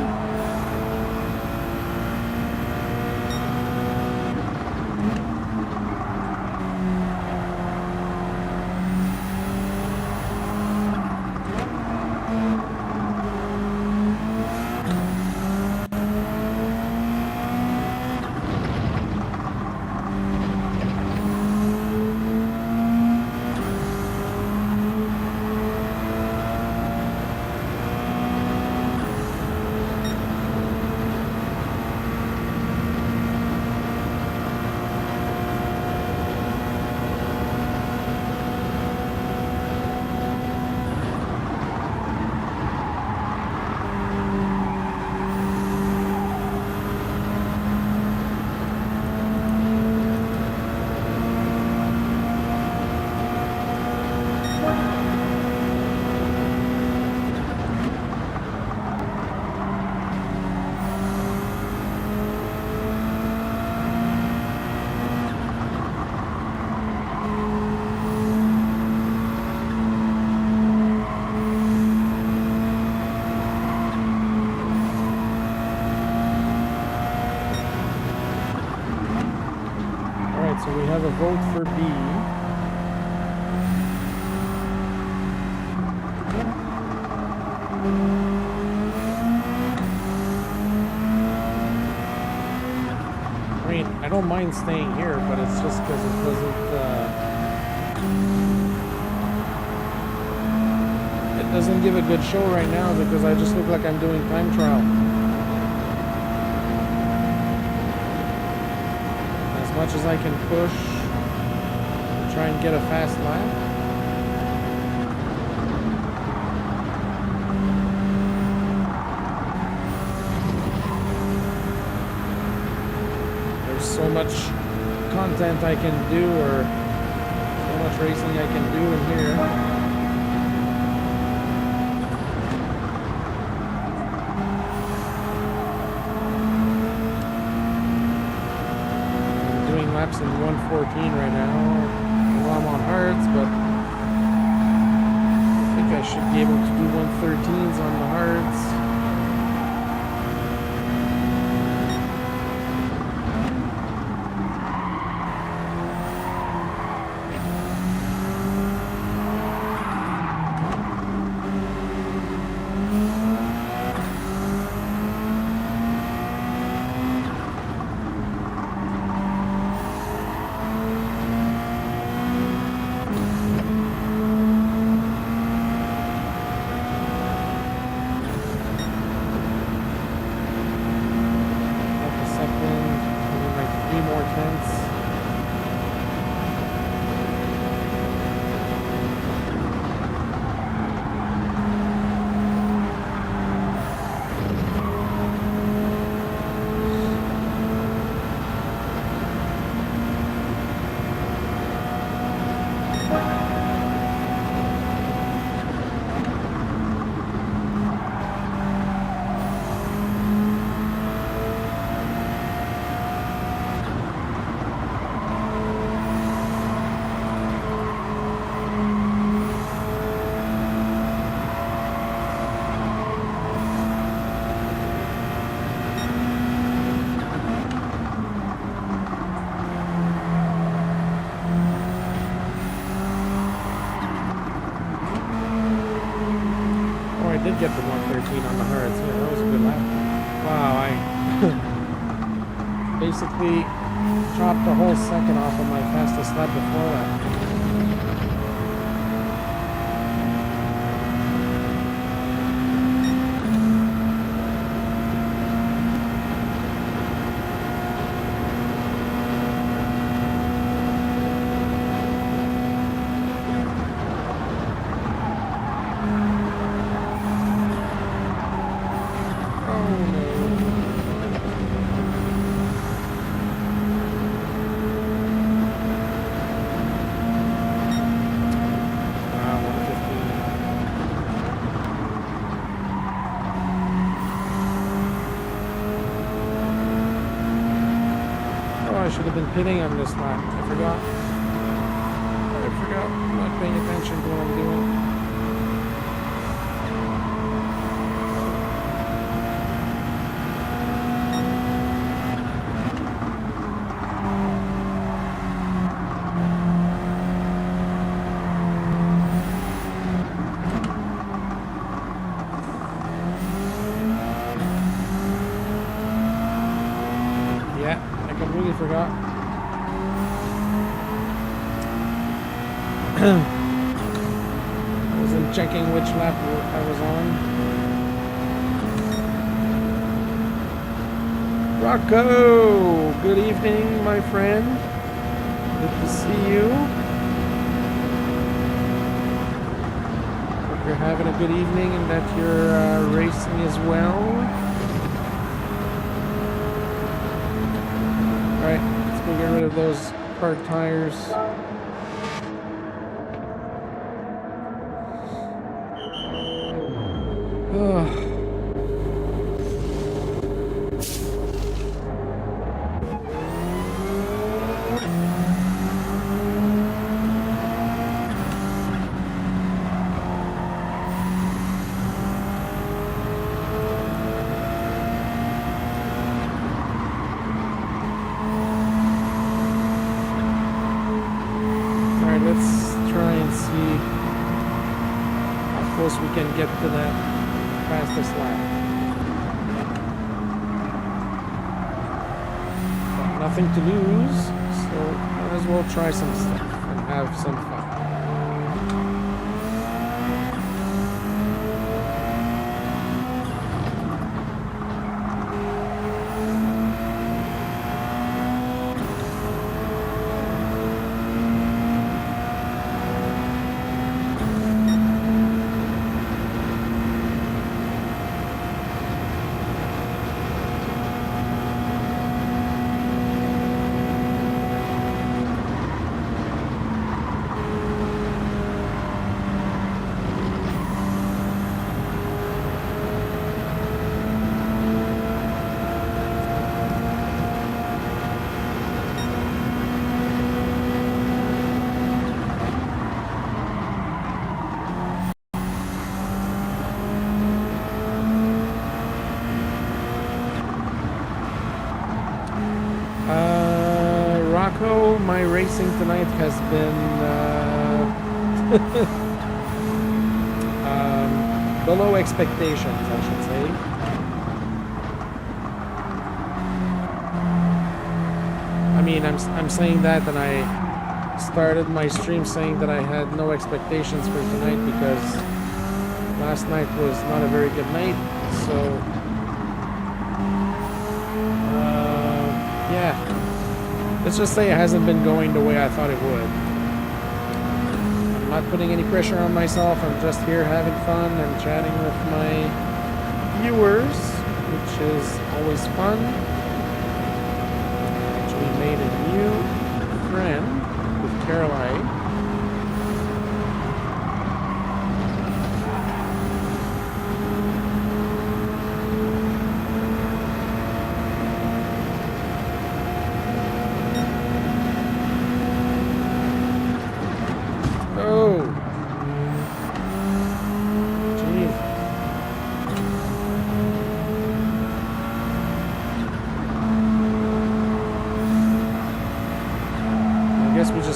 for B. I mean, I don't mind staying here, but it's just because it doesn't give a good show right now because I just look like I'm doing time trial. As much as I can push, try and get a fast lap. There's so much content I can do, or so much racing I can do in here. Laps in 114 right now. Well, I'm on hards, but I think I should be able to do 113s on the hards. Get the 113 on the hards. Yeah, that was a good lap. Wow, I basically chopped a whole second off of my fastest lap before that. I should have been pitting on this lap. I forgot. I'm not paying attention to what I'm doing. Forgot. I wasn't checking which lap I was on. Rocco! Good evening, my friend. Good to see you. Hope you're having a good evening and that you're racing as well. Alright, let's go get rid of those hard tires. Ugh. can get to that fastest lap. But nothing to lose, so might as well try some stuff and have some fun. My racing tonight has been below expectations, I should say. I mean, I'm saying that, and I started my stream saying that I had no expectations for tonight because last night was not a very good night. So yeah. Let's just say it hasn't been going the way I thought it would. I'm not putting any pressure on myself. I'm just here having fun and chatting with my viewers, which is always fun. Actually made a new friend with Caroline.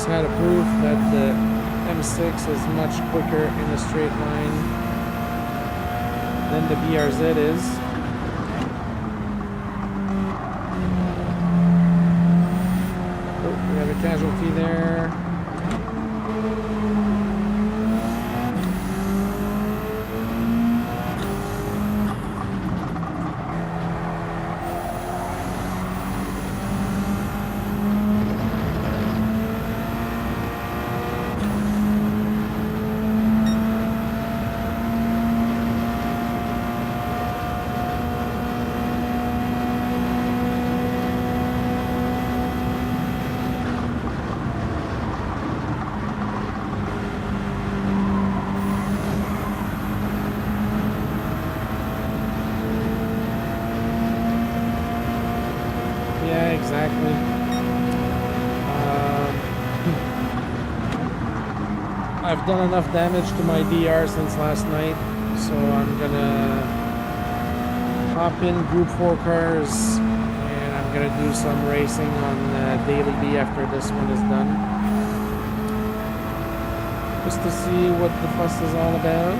Had a proof that the M6 is much quicker in a straight line than the BRZ is. Oh, we have a casualty there. I've done enough damage to my DR since last night, so I'm gonna hop in Group 4 cars and I'm gonna do some racing on Daily B after this one is done, just to see what the fuss is all about.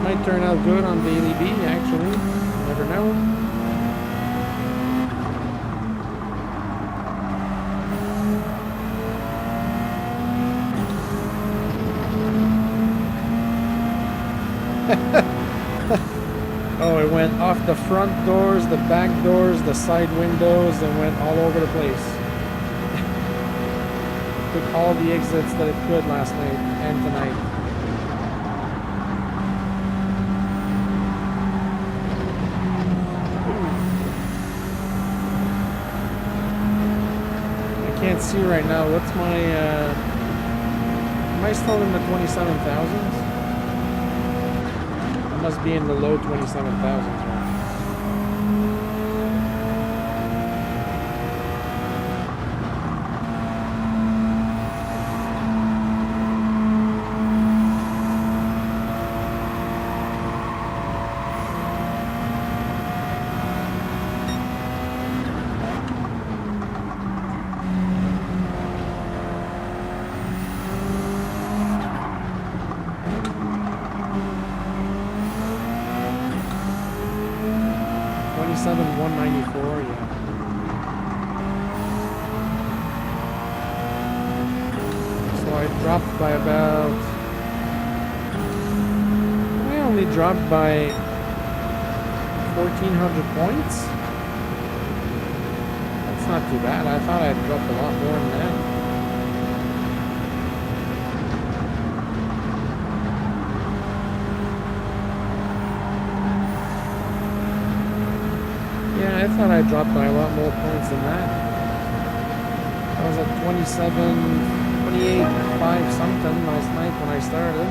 Might turn out good on Daily B, actually. You never know. Oh, it went off the front doors, the back doors, the side windows, and went all over the place. Took all the exits that it could last night and tonight. Can't see right now. What's my am I still in the 27,000s? I must be in the low 27,000s right now. 194, yeah. So I dropped by about... I only dropped by 1,400 points. That's not too bad. I thought I'd dropped a lot more than that. Yeah, I thought I dropped by a lot more points than that. I was at 27, 28, 5 something last night when I started.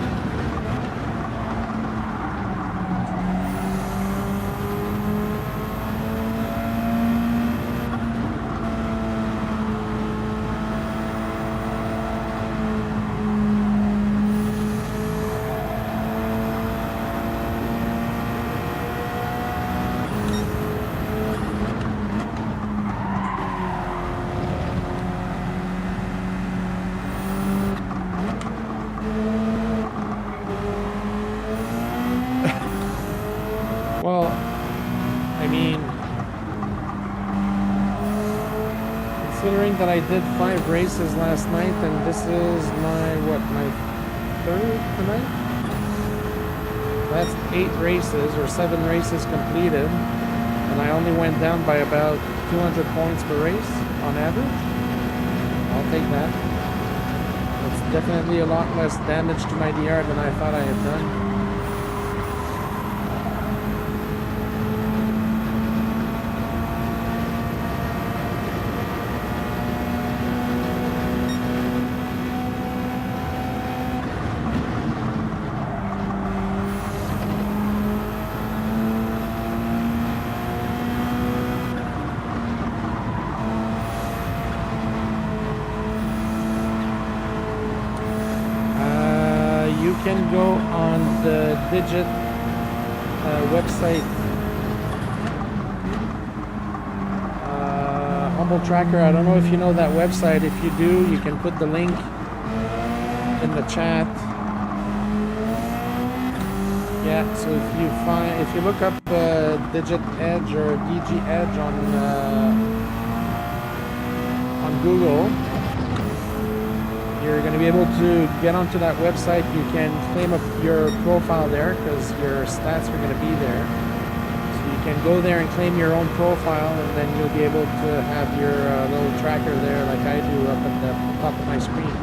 Well, I mean, considering that I did 5 races last night, and this is my 3rd tonight? That's 8 races, or 7 races completed, and I only went down by about 200 points per race on average. I'll take that. That's definitely a lot less damage to my DR than I thought I had done. You can go on the Digit website, Humble Tracker. I don't know if you know that website. If you do, you can put the link in the chat. Yeah, so if you look up Digit Edge or DG Edge on Google, you're going to be able to get onto that website. You can claim up your profile there because your stats are going to be there. So you can go there and claim your own profile, and then you'll be able to have your little tracker there like I do up at the top of my screen.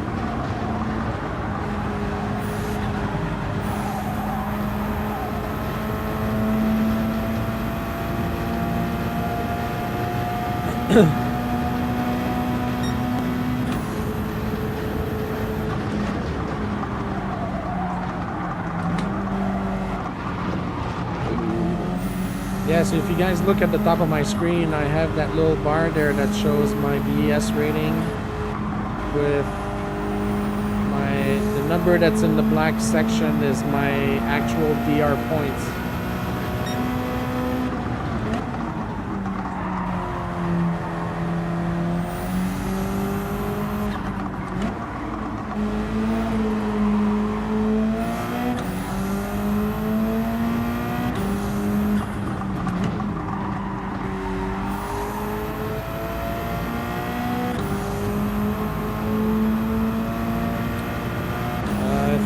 Yeah, so if you guys look at the top of my screen, I have that little bar there that shows my BES rating with the number that's in the black section is my actual DR points.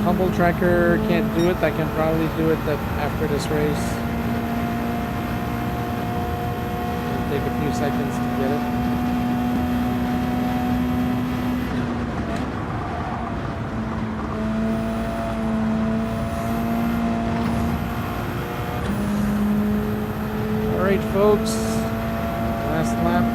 Humble Tracker can't do it. I can probably do it after this race. It'll take a few seconds to get it. All right, folks. Last lap.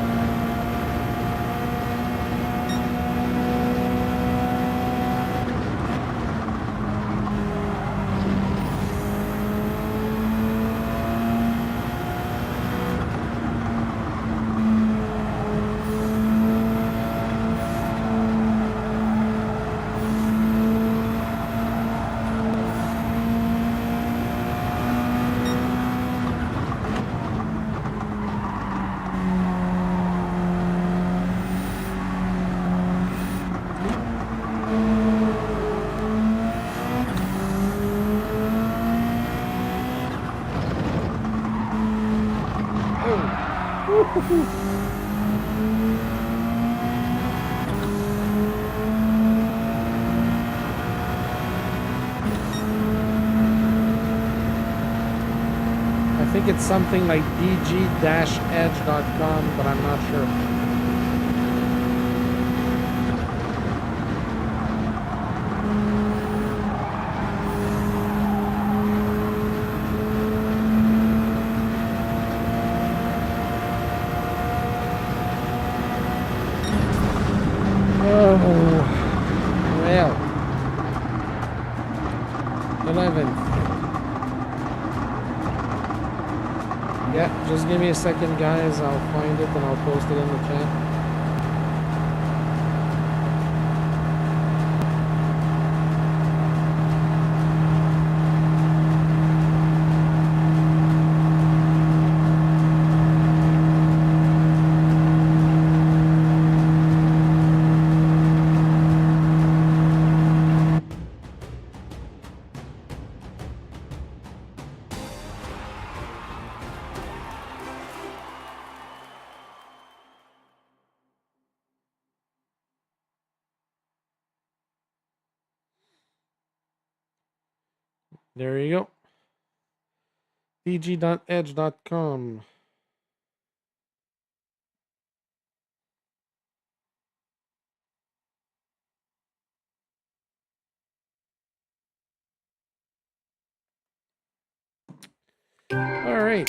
I think it's something like dg-edge.com, but I'm not sure. Oh, well. 11th. Yeah, just give me a second, guys. I'll find it and I'll post it in the chat. There you go. dg.edge.com. All right.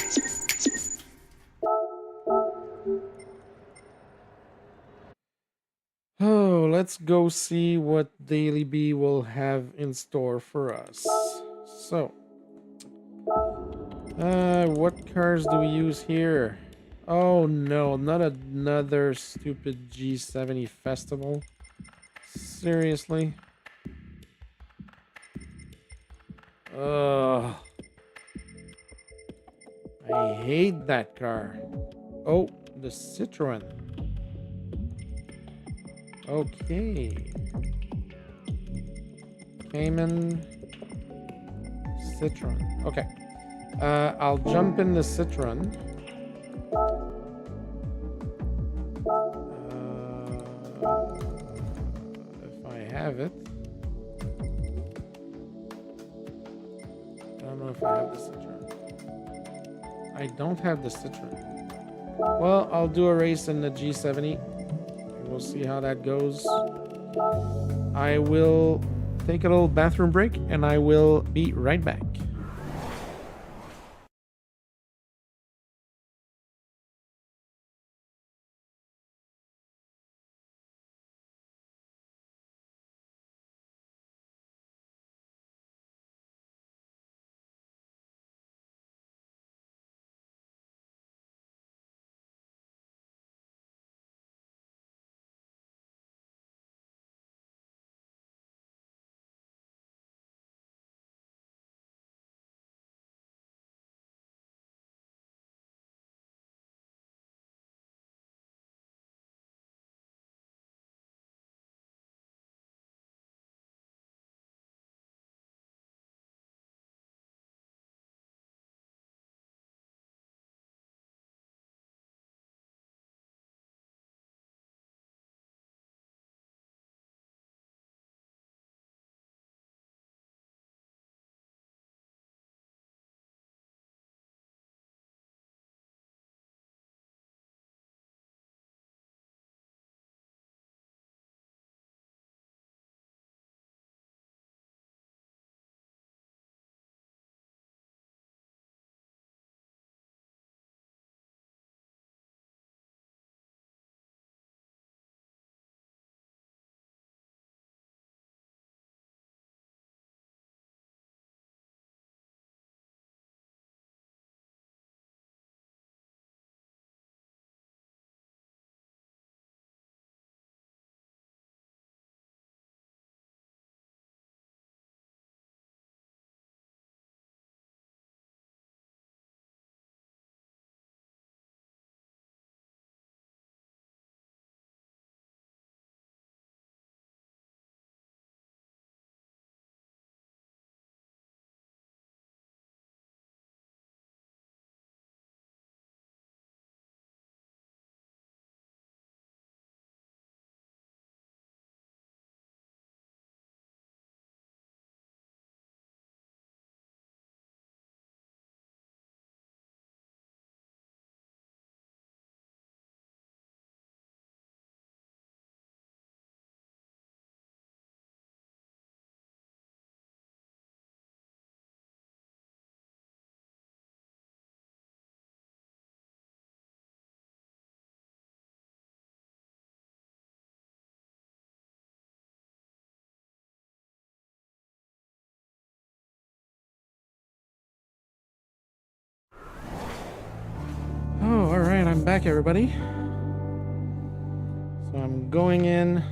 Oh, let's go see what Daily B will have in store for us. So, what cars do we use here? Oh no, not another stupid G70 festival. Seriously? Ugh. I hate that car. Oh, the Citroen. Okay. Cayman. Citroen. Okay. I'll jump in the Citroen. If I have it. I don't know if I have the Citroen. I don't have the Citroen. Well, I'll do a race in the G70. We'll see how that goes. I will take a little bathroom break and I will be right back. back, everybody. So I'm going in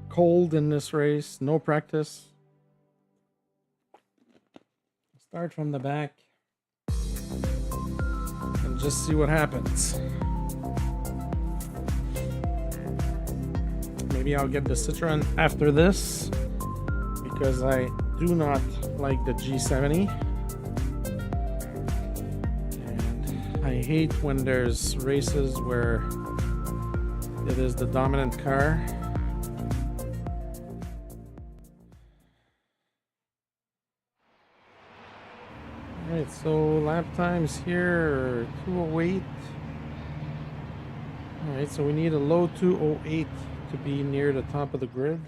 cold in this race, no practice. Start from the back and just see what happens. Maybe I'll get the Citroen after this because I do not like the G70. And I hate when there's races where it is the dominant car. Alright, so lap times here are 2:08. Alright, so we need a low 2:08 to be near the top of the grid.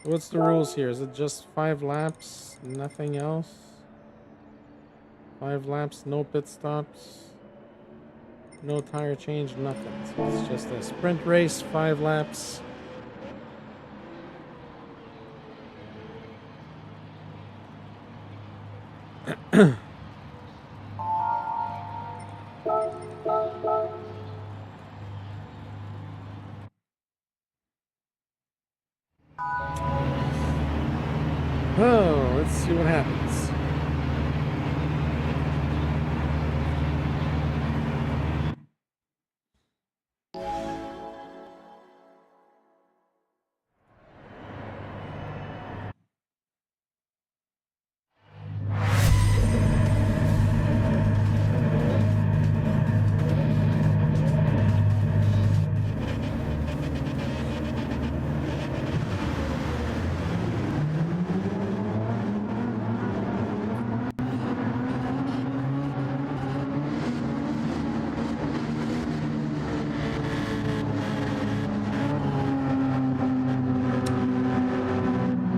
What's the rules here? Is it just 5 laps, nothing else? 5 laps, no pit stops, no tire change, nothing. So it's just a sprint race, 5 laps. Oh, let's see what happens.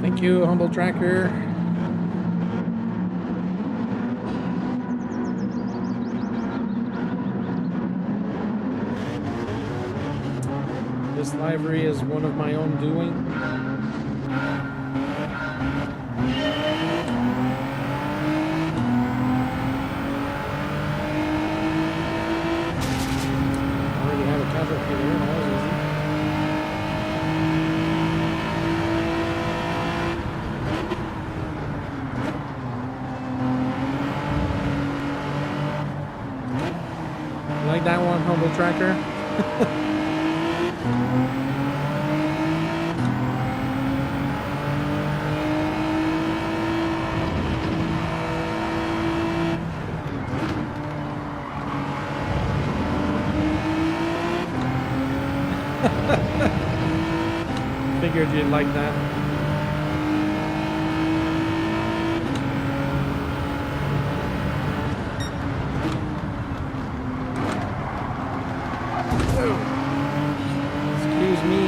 Thank you, Humble Tracker. This livery is one of my own doing. I already have a cover for there, that was easy. Like that one, Humble Tracker? Figured you'd like that. Excuse me.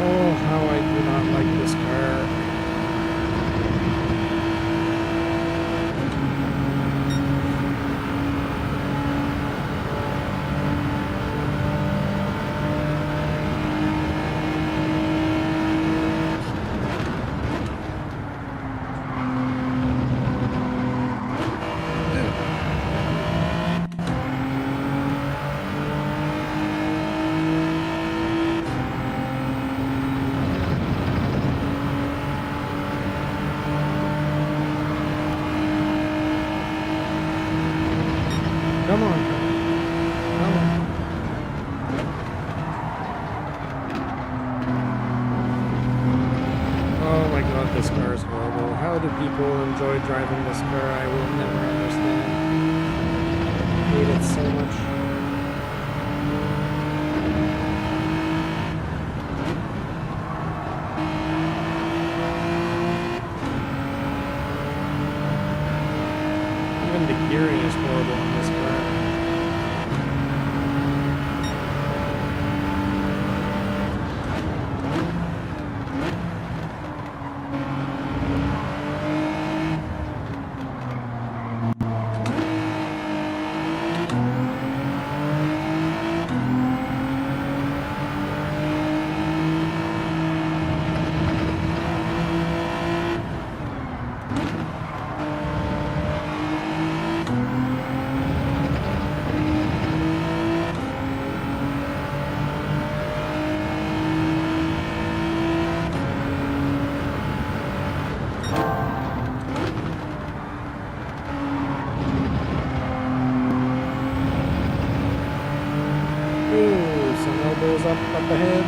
Oh, how I do not like this car. Come on. Come on. Oh my god, this car is horrible. How do people enjoy driving this car? I will never understand. I hate it so much. Even the gearing is horrible on this car. ahead.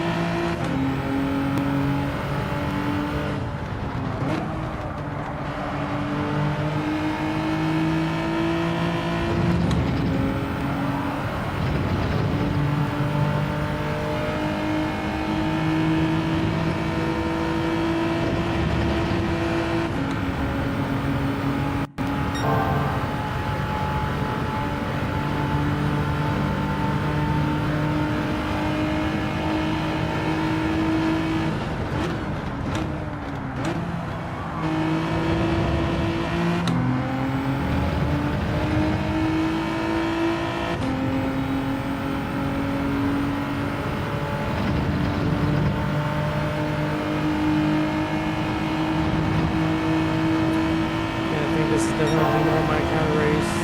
This is definitely more my kind of race.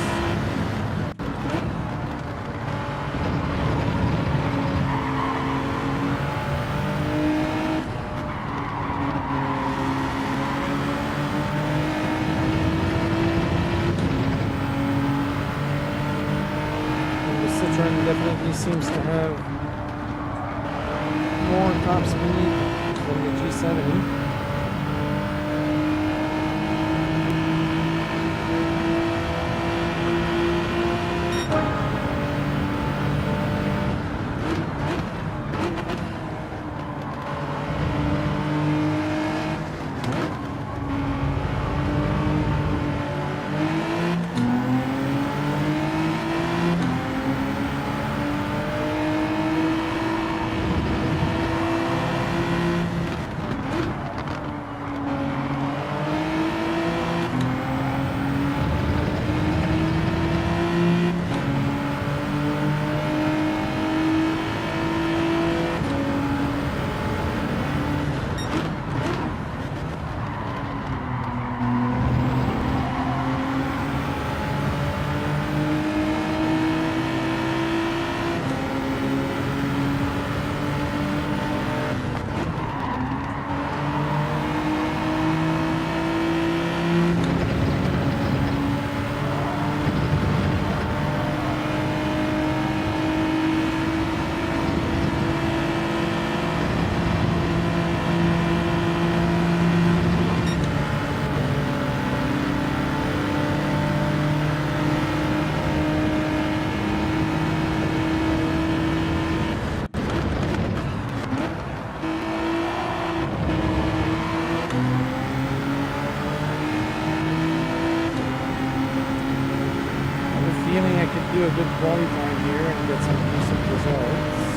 And the Citroen definitely seems to have more top speed than the G7. Do a good quality time here and get some decent results.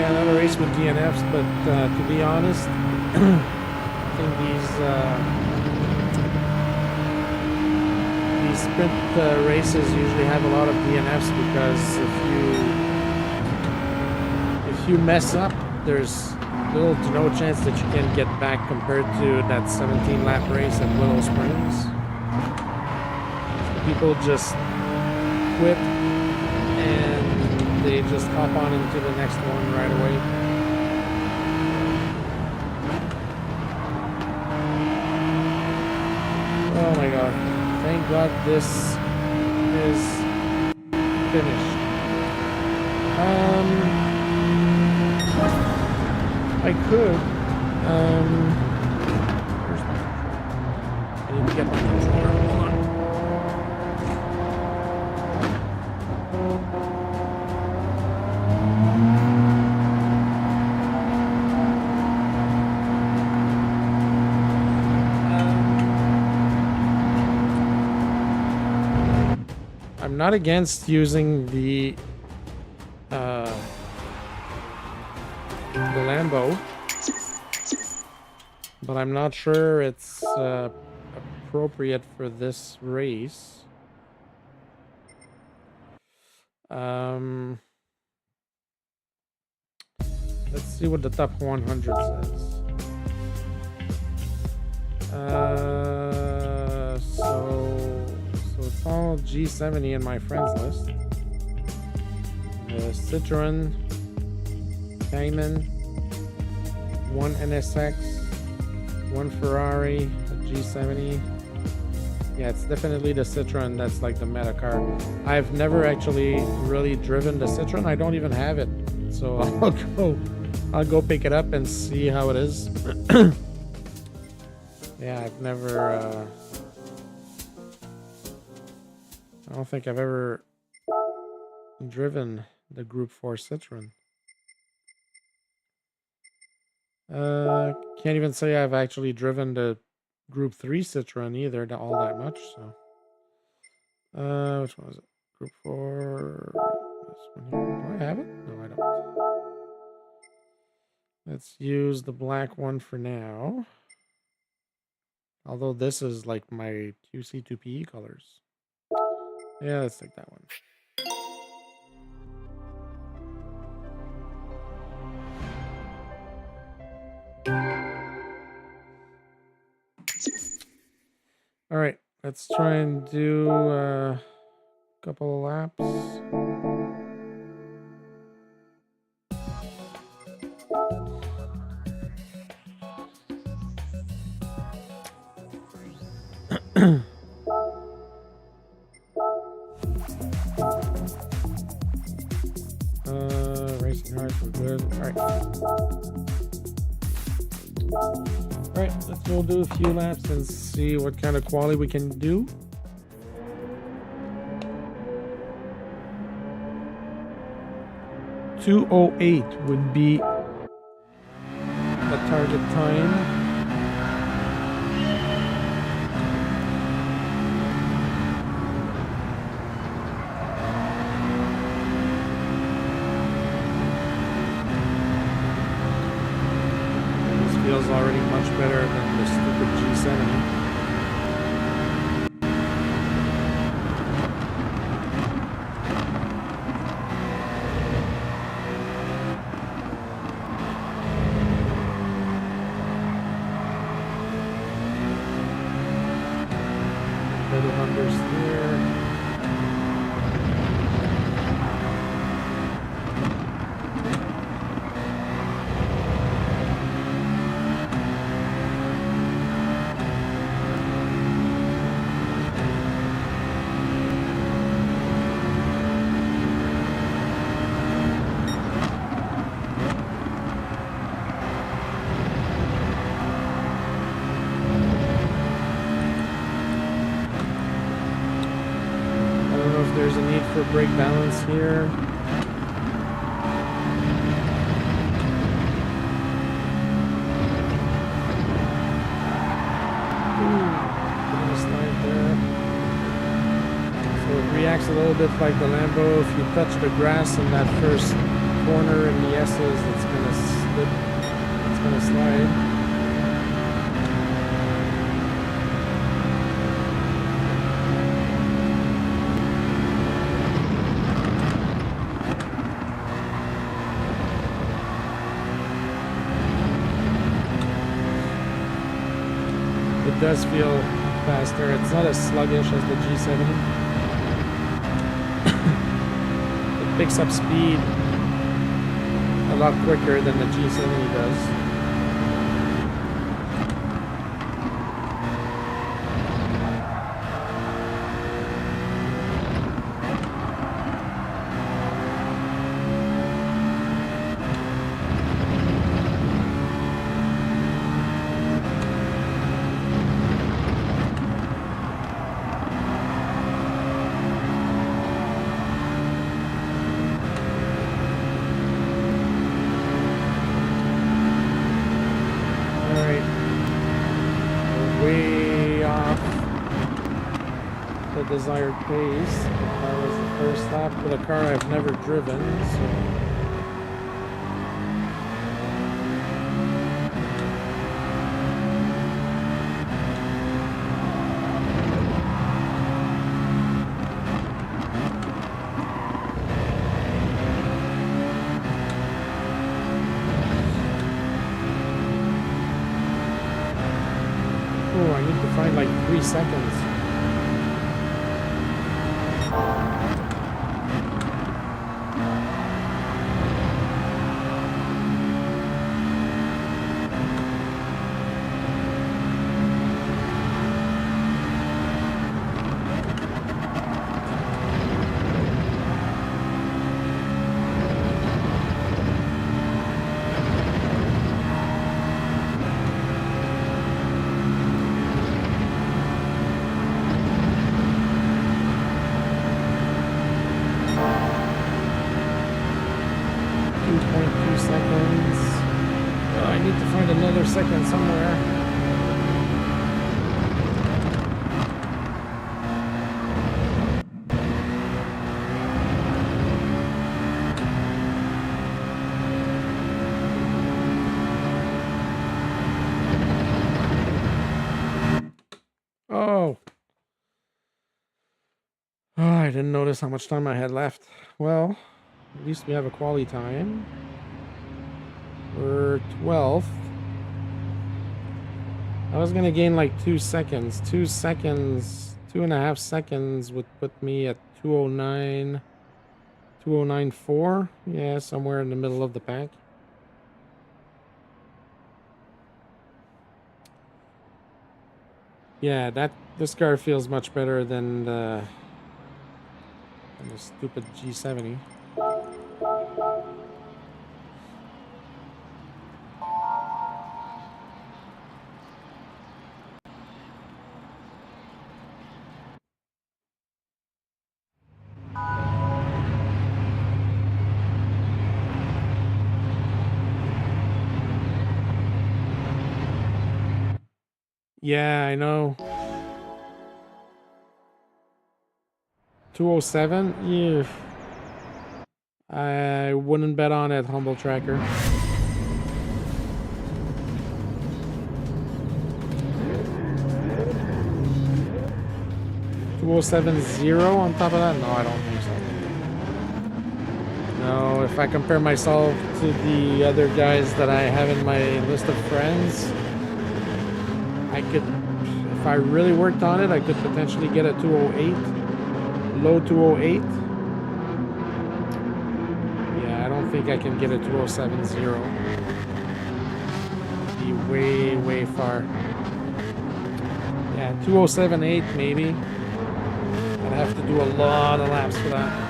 Yeah, another race with DNFs, but to be honest, I think these sprint races usually have a lot of DNFs because if you mess up, there's little to no chance that you can get back compared to that 17 lap race at Willow Springs. People just quit and they just hop on into the next one right away. Oh my god. Thank god this is finished. I could. I need to get my controller. Hold on. I'm not against using the Lambo, but I'm not sure it's appropriate for this race. Let's see what the top 100 says. So it's all G70 in my friends list. The Citroen, Cayman, one NSX, one Ferrari, a G70. Yeah, it's definitely the Citroen that's like the meta car. I've never actually really driven the Citroen. I don't even have it. So I'll go pick it up and see how it is. Yeah, I've never I don't think I've ever driven the Group 4 Citroen. Can't even say I've actually driven the Group 3 Citroen either, all that much. So, which one was it? Group 4. This one here. Do I have it? No, I don't. Let's use the black one for now. Although this is like my QC2PE colors. Yeah, let's take that one. All right, let's try and do a couple of laps. Racing hard, we're good. All right. Alright, let's go do a few laps and see what kind of quality we can do. .208 would be the target time. Feels already much better than the stupid G70. Little unders there. There's a need for brake balance here. Slide there. So it reacts a little bit like the Lambo. If you touch the grass in that first corner in the S's, it's gonna slip. It's gonna slide. It does feel faster. It's not as sluggish as the G70. It picks up speed a lot quicker than the G70 does. Desired pace. That was the first lap with a car I've never driven, so oh, I need to find like 3 seconds. Second somewhere. Oh, I didn't notice how much time I had left. Well, at least we have a quality time. We're 12th. I was gonna gain like 2 seconds. 2.5 seconds would put me at 209, 209.4. Yeah, somewhere in the middle of the pack. Yeah, this car feels much better than the stupid G70. Yeah, I know. 207? Yeah. I wouldn't bet on it, Humble Tracker. 207.0 on top of that? No, I don't think so. No, if I compare myself to the other guys that I have in my list of friends, I could, if I really worked on it, I could potentially get a 208, low 208. Yeah, I don't think I can get a 207.0. Be way, way far. Yeah, 207.8 maybe. I'd have to do a lot of laps for that.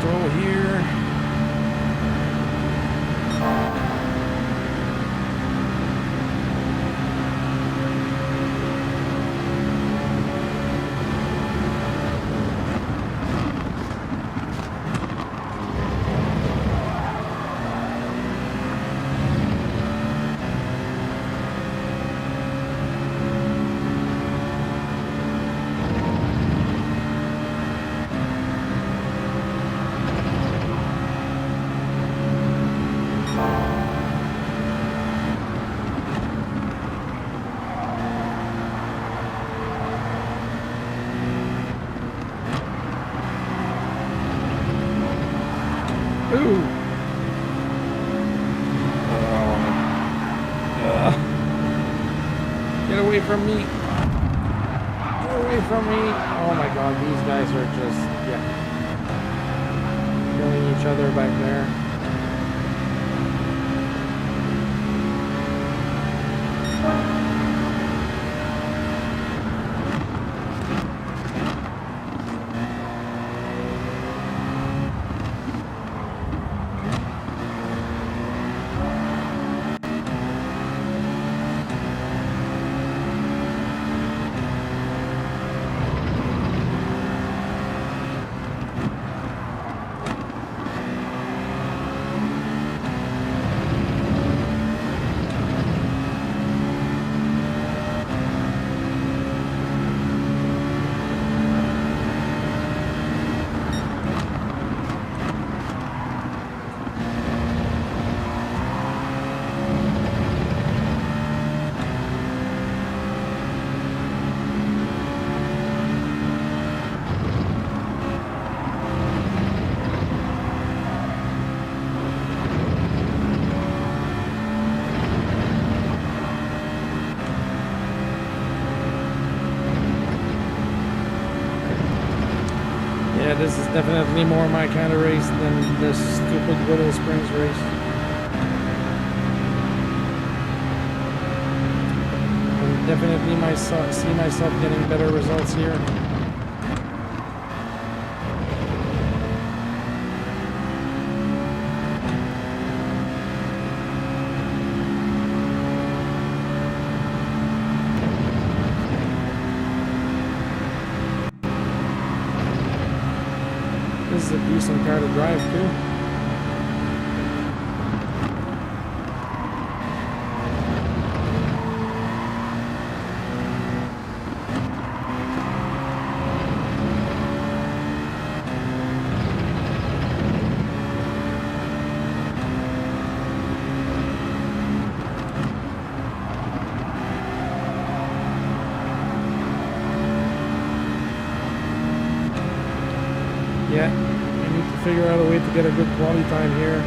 control here. Ooh. Get away from me. Get away from me. Oh my god, these guys are just, yeah, killing each other back there. Yeah, this is definitely more my kind of race than this stupid Willow Springs race. And definitely see myself getting better results here. This is a decent car to drive too. Yeah, I need to figure out a way to get a good quality time here.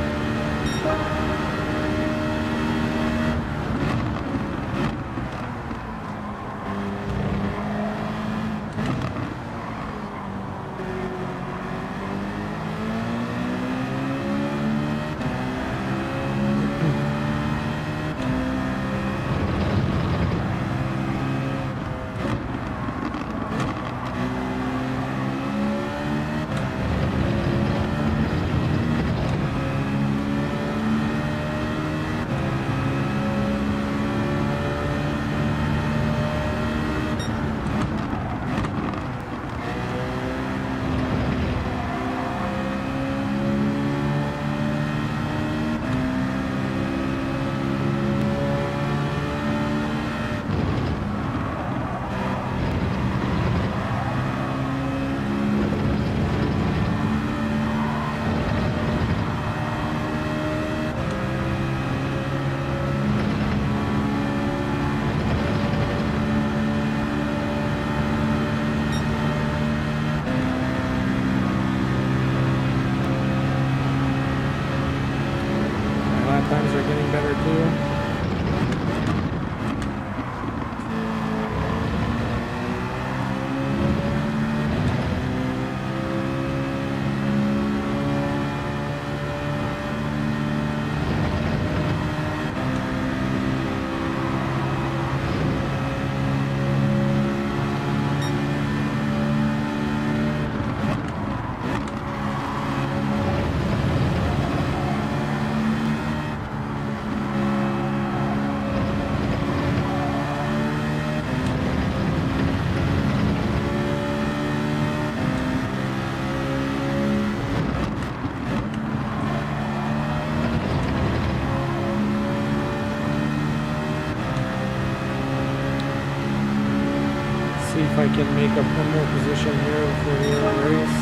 I can make up one more position here for the race.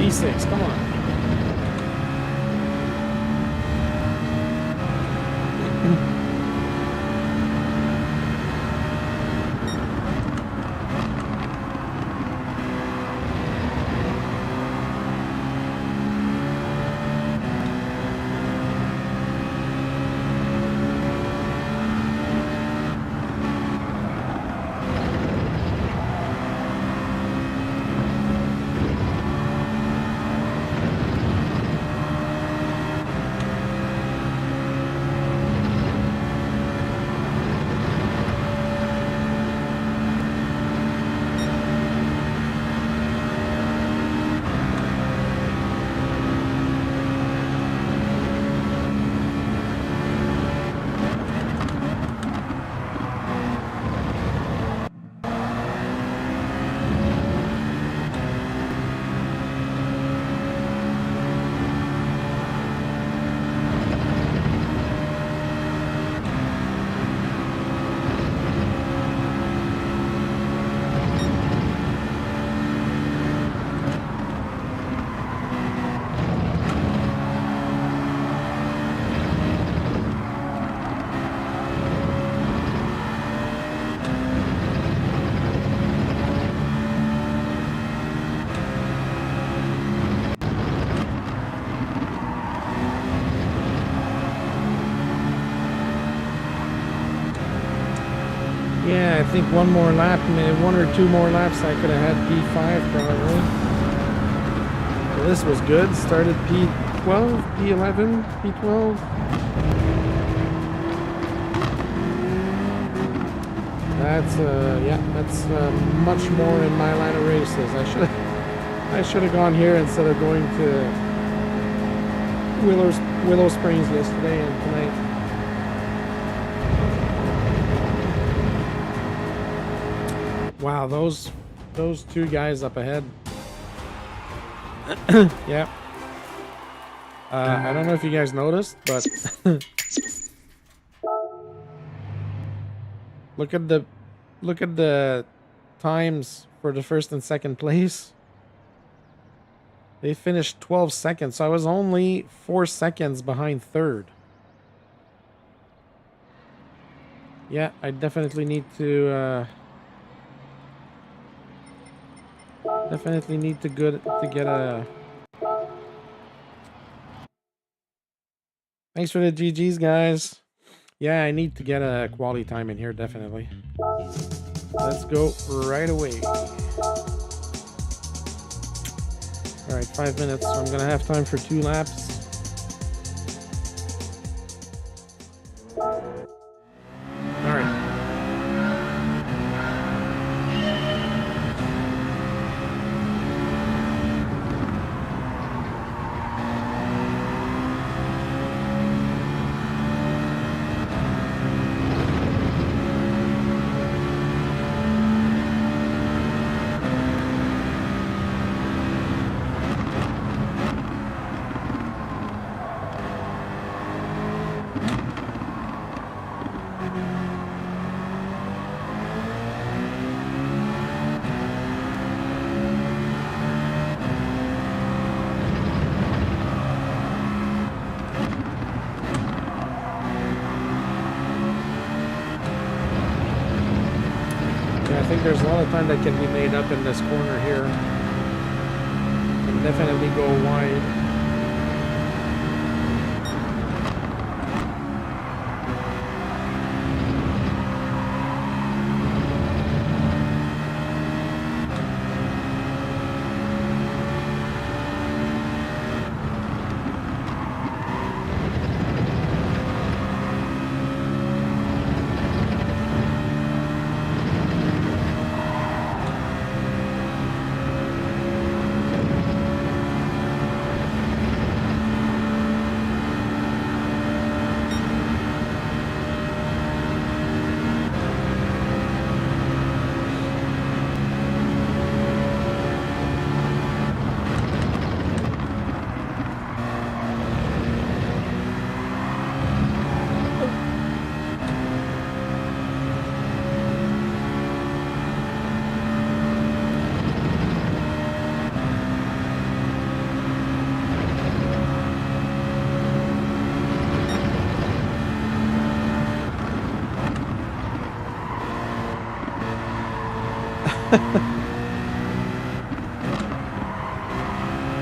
E6, come on. Yeah, I think one more lap, maybe 1 or 2 more laps, I could have had P5 probably. Well, this was good. Started P12, P11, P12. That's yeah, that's much more in my line of races. I should have gone here instead of going to Willow Springs yesterday and tonight. Wow, those 2 guys up ahead. Yeah. I don't know if you guys noticed, but look at the times for the first and second place. They finished 12 seconds, so I was only 4 seconds behind third. Yeah, I definitely need to get a. Thanks for the GGs, guys. Yeah, I need to get a quality time in here, definitely. Let's go right away. All right, 5 minutes, so I'm gonna have time for 2 laps. All right. I think there's a lot of time that can be made up in this corner here. Can definitely go wide.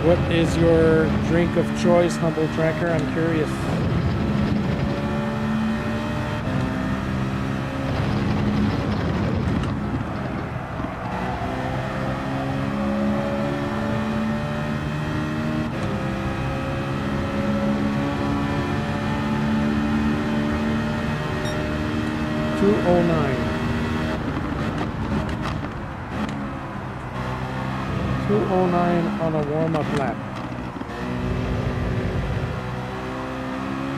What is your drink of choice, Humble Tracker? I'm curious. $2.09 on a warm-up lap.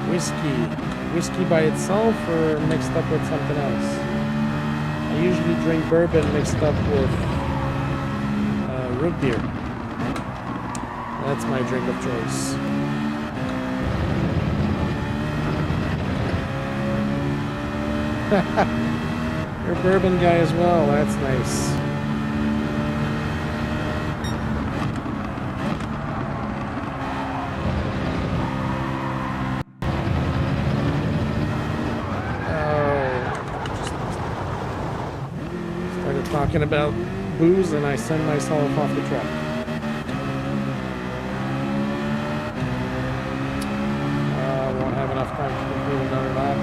Whiskey by itself or mixed up with something else? I usually drink bourbon mixed up with root beer. That's my drink of choice. You're a bourbon guy as well. That's nice. Talking about booze and I send myself off the track. Won't have enough time to complete another lap.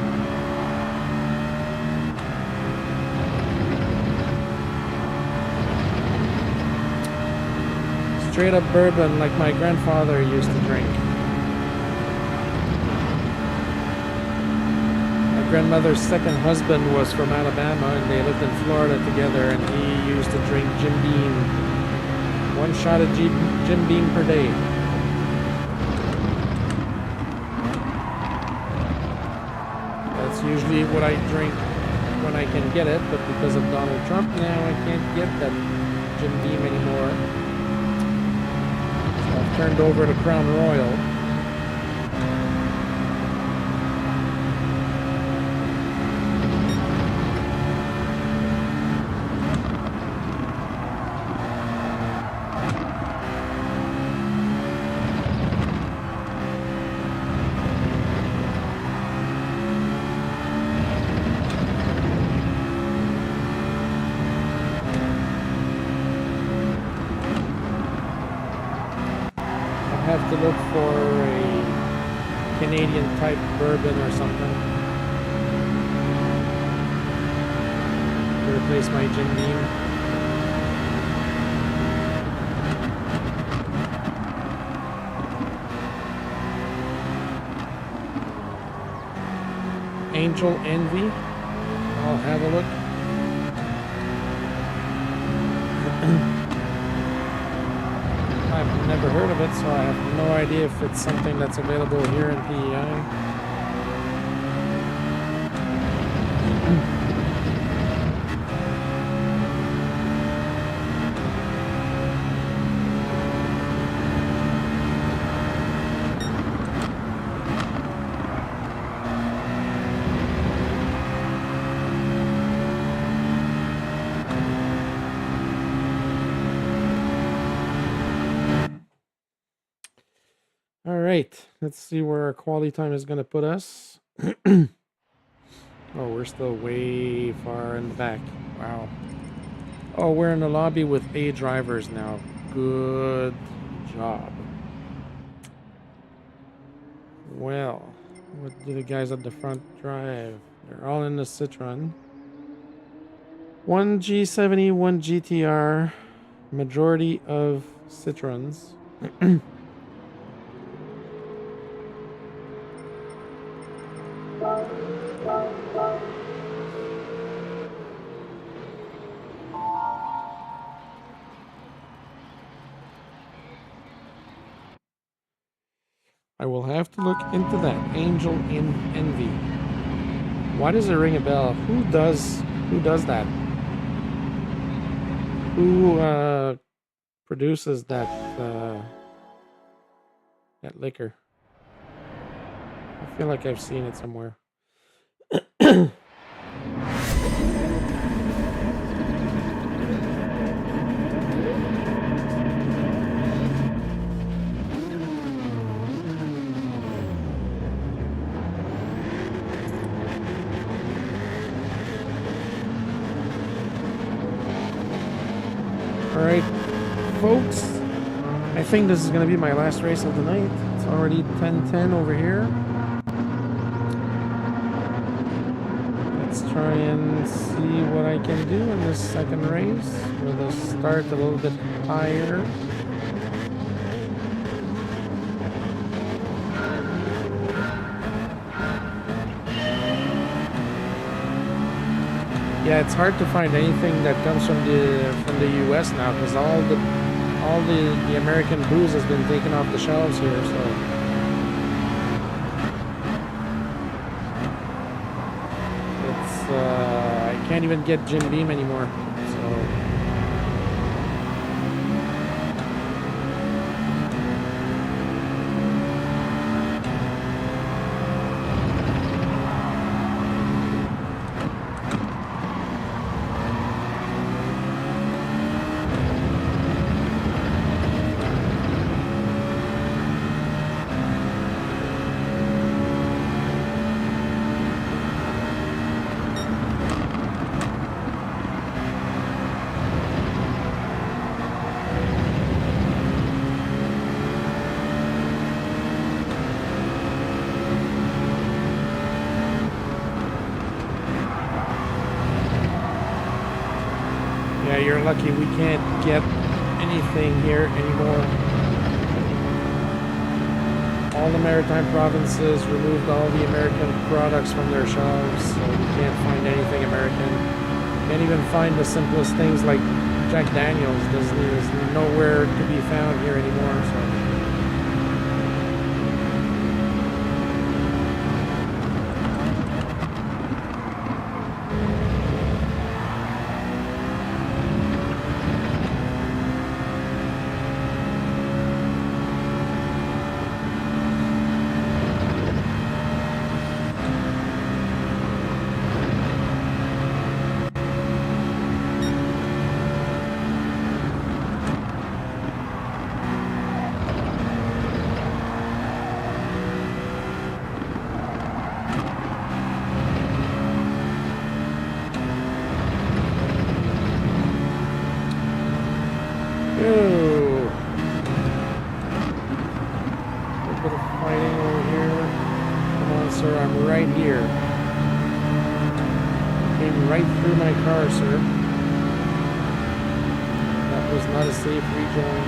Straight up bourbon like my grandfather used to drink. Grandmother's second husband was from Alabama and they lived in Florida together, and he used to drink Jim Beam. One shot of Jim Beam per day. That's usually what I drink when I can get it, but because of Donald Trump now I can't get that Jim Beam anymore. So I've turned over to Crown Royal. Have to look for a Canadian type bourbon or something to replace my Jim Beam. Angel Envy. I'll have a look. I've never heard of it, so I have no idea if it's something that's available here in PEI. All right, let's see where our quality time is going to put us. Oh, we're still way far in the back. Wow. Oh, we're in the lobby with A drivers now. Good job. Well, what do the guys at the front drive? They're all in the Citroen. One G70, one GTR. Majority of Citroens. I will have to look into that. Angel in Envy. Why does it ring a bell? Who does that? Who produces that liquor? I feel like I've seen it somewhere. Alright, folks. I think this is going to be my last race of the night. It's already 10:10 over here. Let's try and see what I can do in this second race. With a start a little bit higher. Yeah, it's hard to find anything that comes from the US now, because all the American booze has been taken off the shelves here, so it's I can't even get Jim Beam anymore. So yeah, you're lucky we can't get anything here anymore. All the maritime provinces removed all the American products from their shelves, so we can't find anything American. Can't even find the simplest things like Jack Daniels. There's nowhere to be found here anymore. So. Right through my car, sir. That was not a safe rejoin.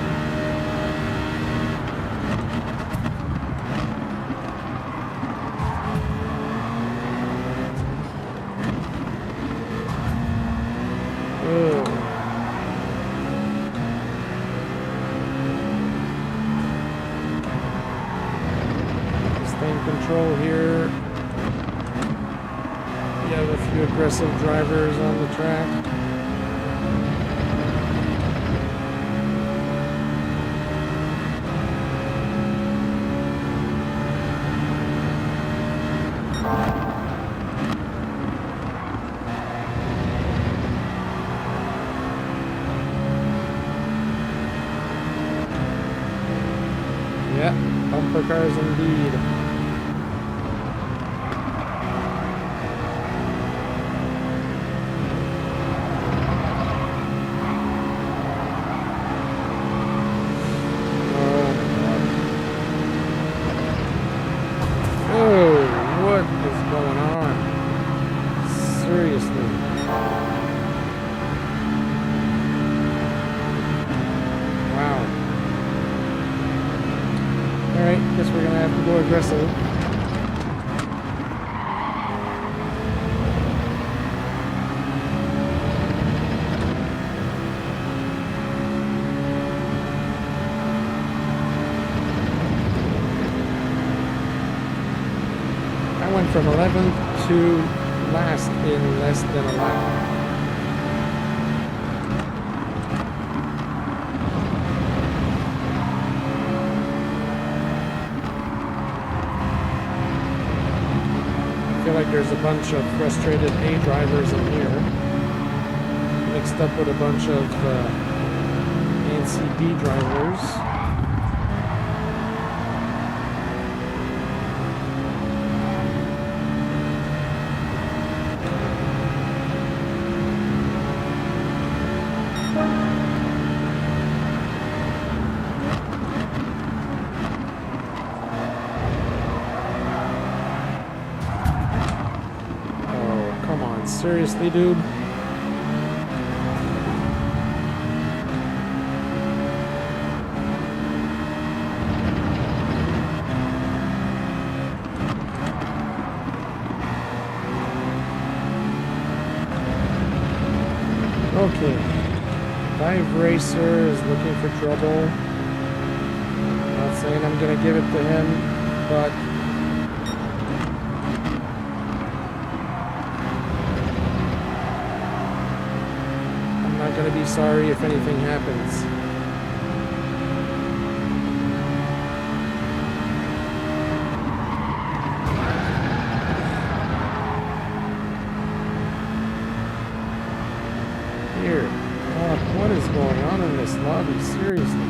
Oh. Stay in control here. We have a few aggressive drivers on the track. Yeah, bumper cars indeed. Guess we're gonna have to go aggressive. I went from 11th to last in less than a lap. I feel like there's a bunch of frustrated A drivers in here, mixed up with a bunch of NCB drivers. seriously, dude? Okay. Dive Racer is looking for trouble. Not saying I'm gonna give it to him, but I'm not gonna be sorry if anything happens. Here. Oh, what is going on in this lobby? Seriously.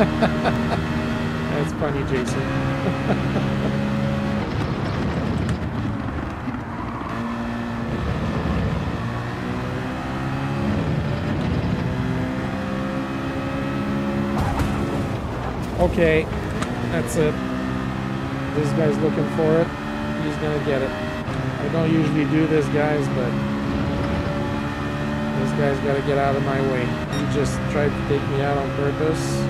That's funny, Jason. Okay, that's it. This guy's looking for it. He's gonna get it. I don't usually do this, guys, but this guy's gotta get out of my way. He just tried to take me out on purpose.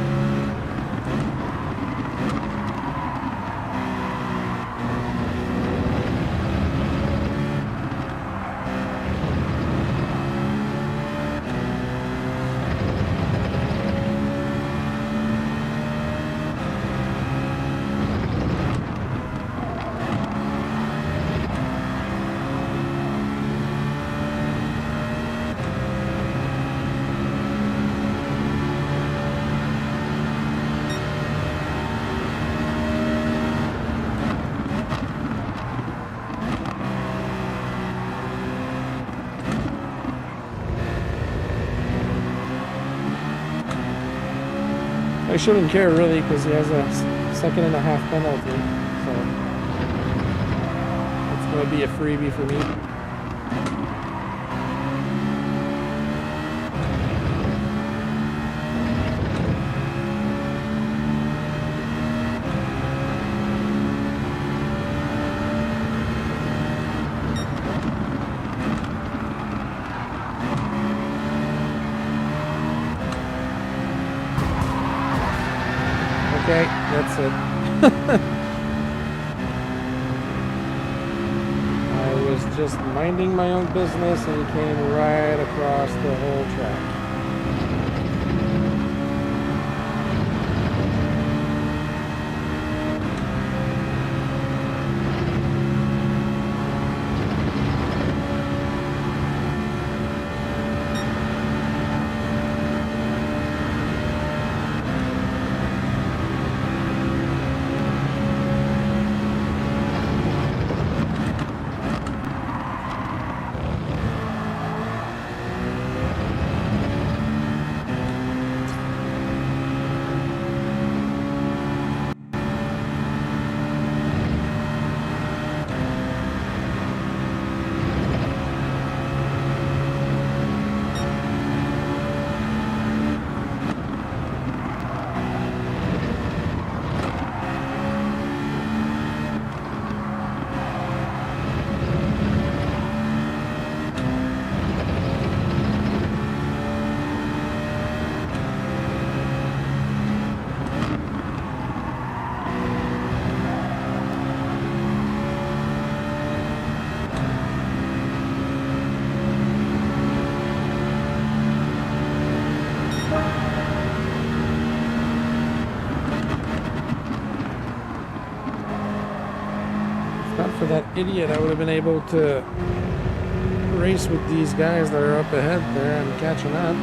I shouldn't care really because he has a 1.5-second penalty, so it's going to be a freebie for me. Okay, that's it. I was just minding my own business and he came right across the whole track. For that idiot, I would have been able to race with these guys that are up ahead there and catching up.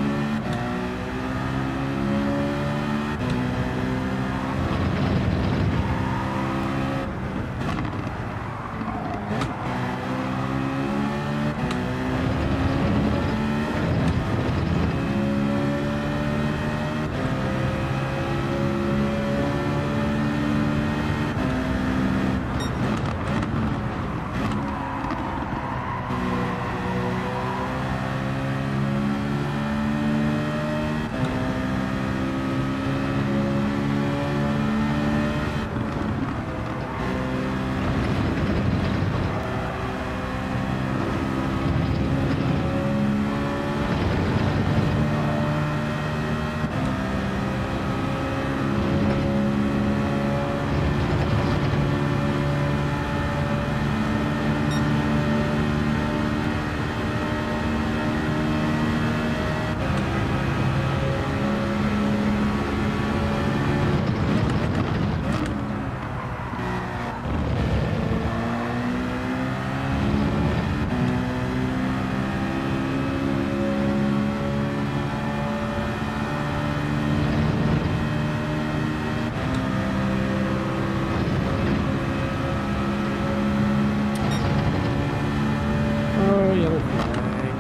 flag.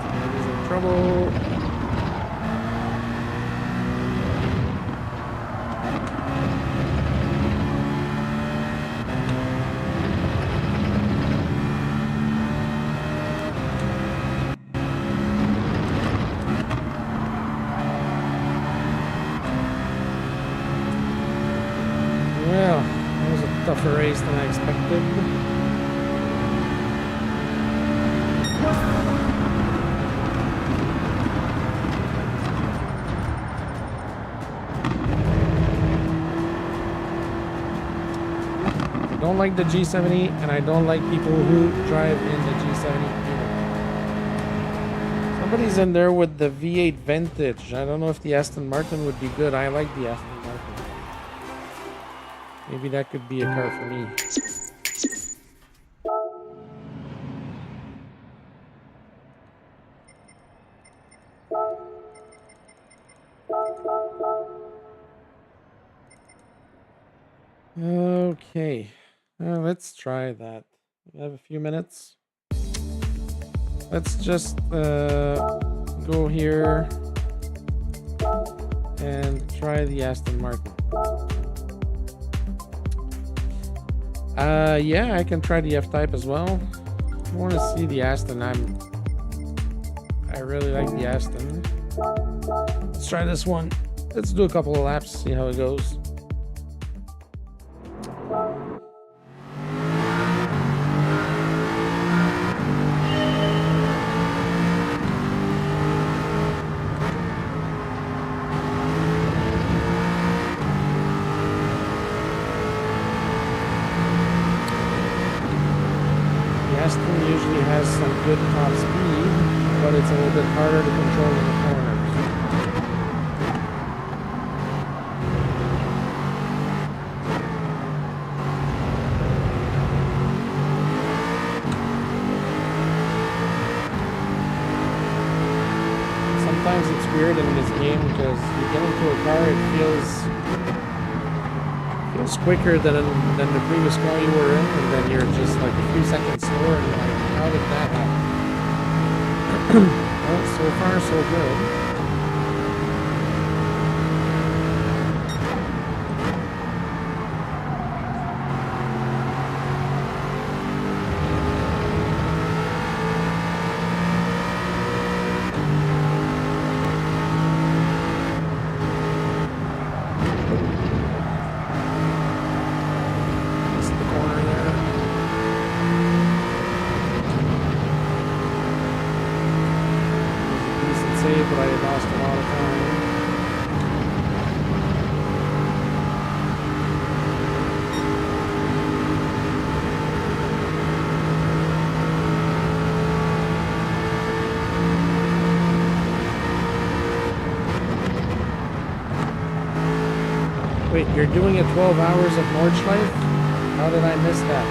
Somebody's in trouble. Well, that was a tougher race than I expected. I don't like the G70, and I don't like people who drive in the G70 either. Somebody's in there with the V8 Vantage. I don't know if the Aston Martin would be good. I like the Aston Martin. Maybe that could be a car for me. Okay, let's try that. We have a few minutes. Let's just go here and try the Aston Martin. Yeah, I can try the F-Type as well. I want to see the Aston. I really like the Aston. Let's try this one. Let's do a couple of laps, see how it goes. Usually has some good top speed, but it's a little bit harder to control in the corners. Sometimes it's weird in this game because you get into a car, it feels quicker than the previous car you were in, and then you're just like a few seconds slower, and you're like, how did that happen? Well, so far so good. But I lost a lot of time. Wait, you're doing a 12 hours of Nordschleife? How did I miss that?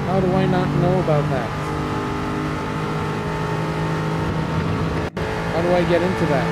How do I not know about that? How do I get into that?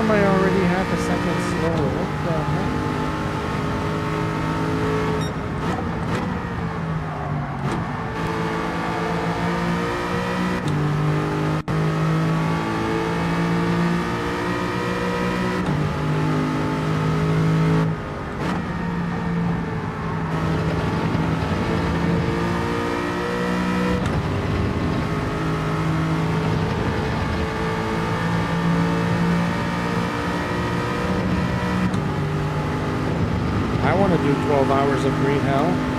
Am I already half a second slower? What the heck? want to do 12 hours of green hell.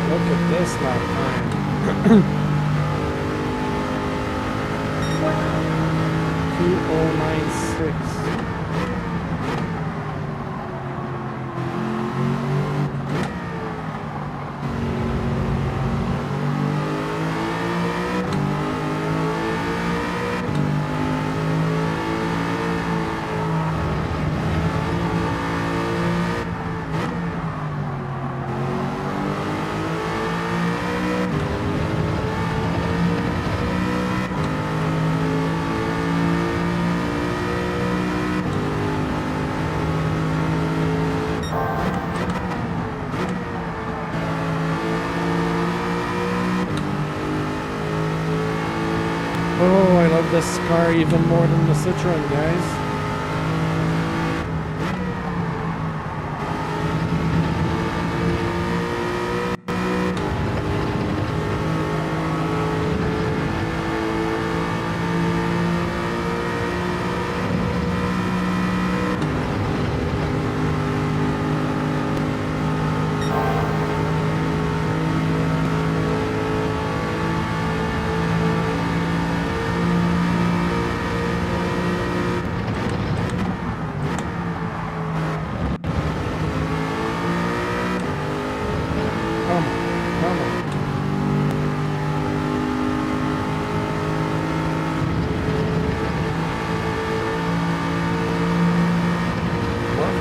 Look at this lap time. 2096. Oh, I love this car even more than the Citroen, guys.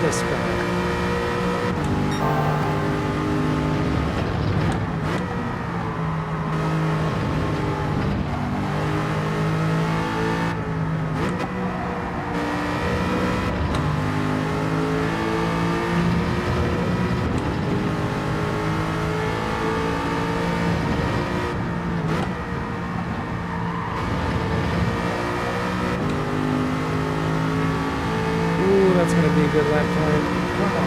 This guy. That's going to be a good lap time. Come on.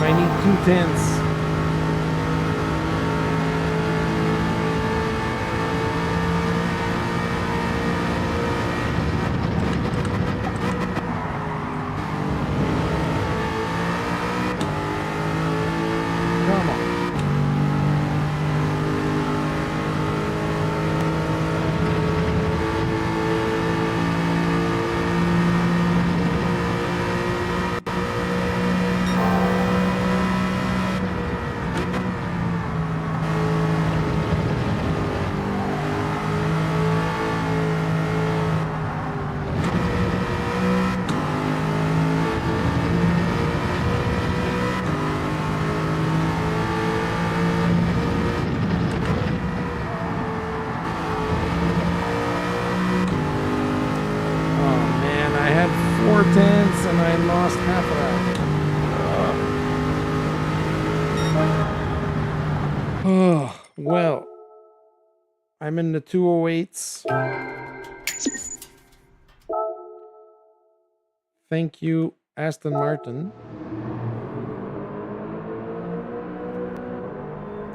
I need 2 tenths. lost half of that. Oh, well, I'm in the 208s. Thank you, Aston Martin.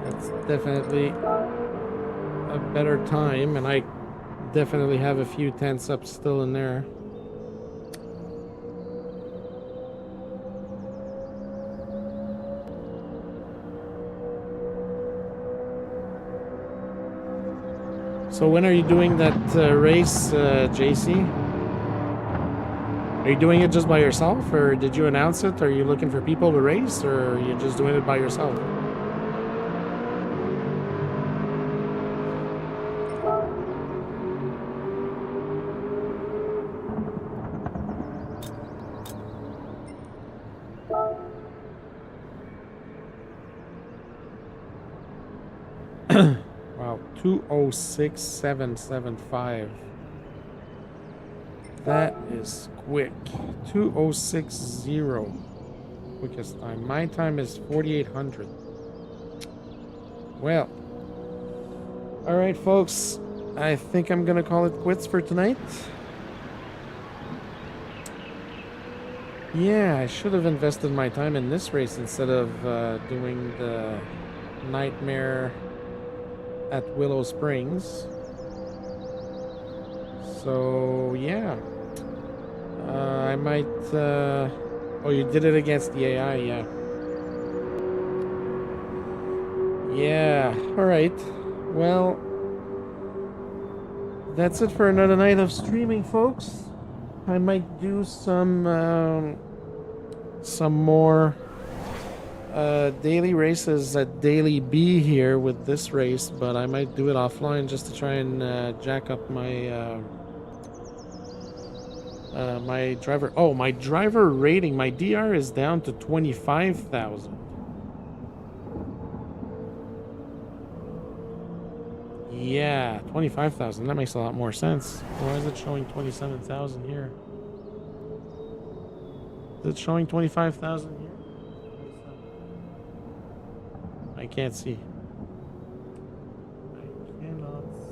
That's definitely a better time, and I definitely have a few tenths up still in there. So when are you doing that race, JC? Are you doing it just by yourself, or did you announce it? Are you looking for people to race, or are you just doing it by yourself? Wow, 206.775. That is quick. 206.0. Quickest time. My time is 4,800. Well. Alright, folks. I think I'm gonna call it quits for tonight. Yeah, I should have invested my time in this race instead of doing the nightmare at Willow Springs. So, yeah. I might... oh, you did it against the AI, yeah. Yeah, alright. Well, that's it for another night of streaming, folks. I might do some more daily races at Daily B here with this race, but I might do it offline just to try and jack up my my driver. Oh, my driver rating, my DR is down to 25,000. Yeah, 25,000. That makes a lot more sense. Why is it showing 27,000 here? Is it showing 25,000 here? I can't see. I cannot see.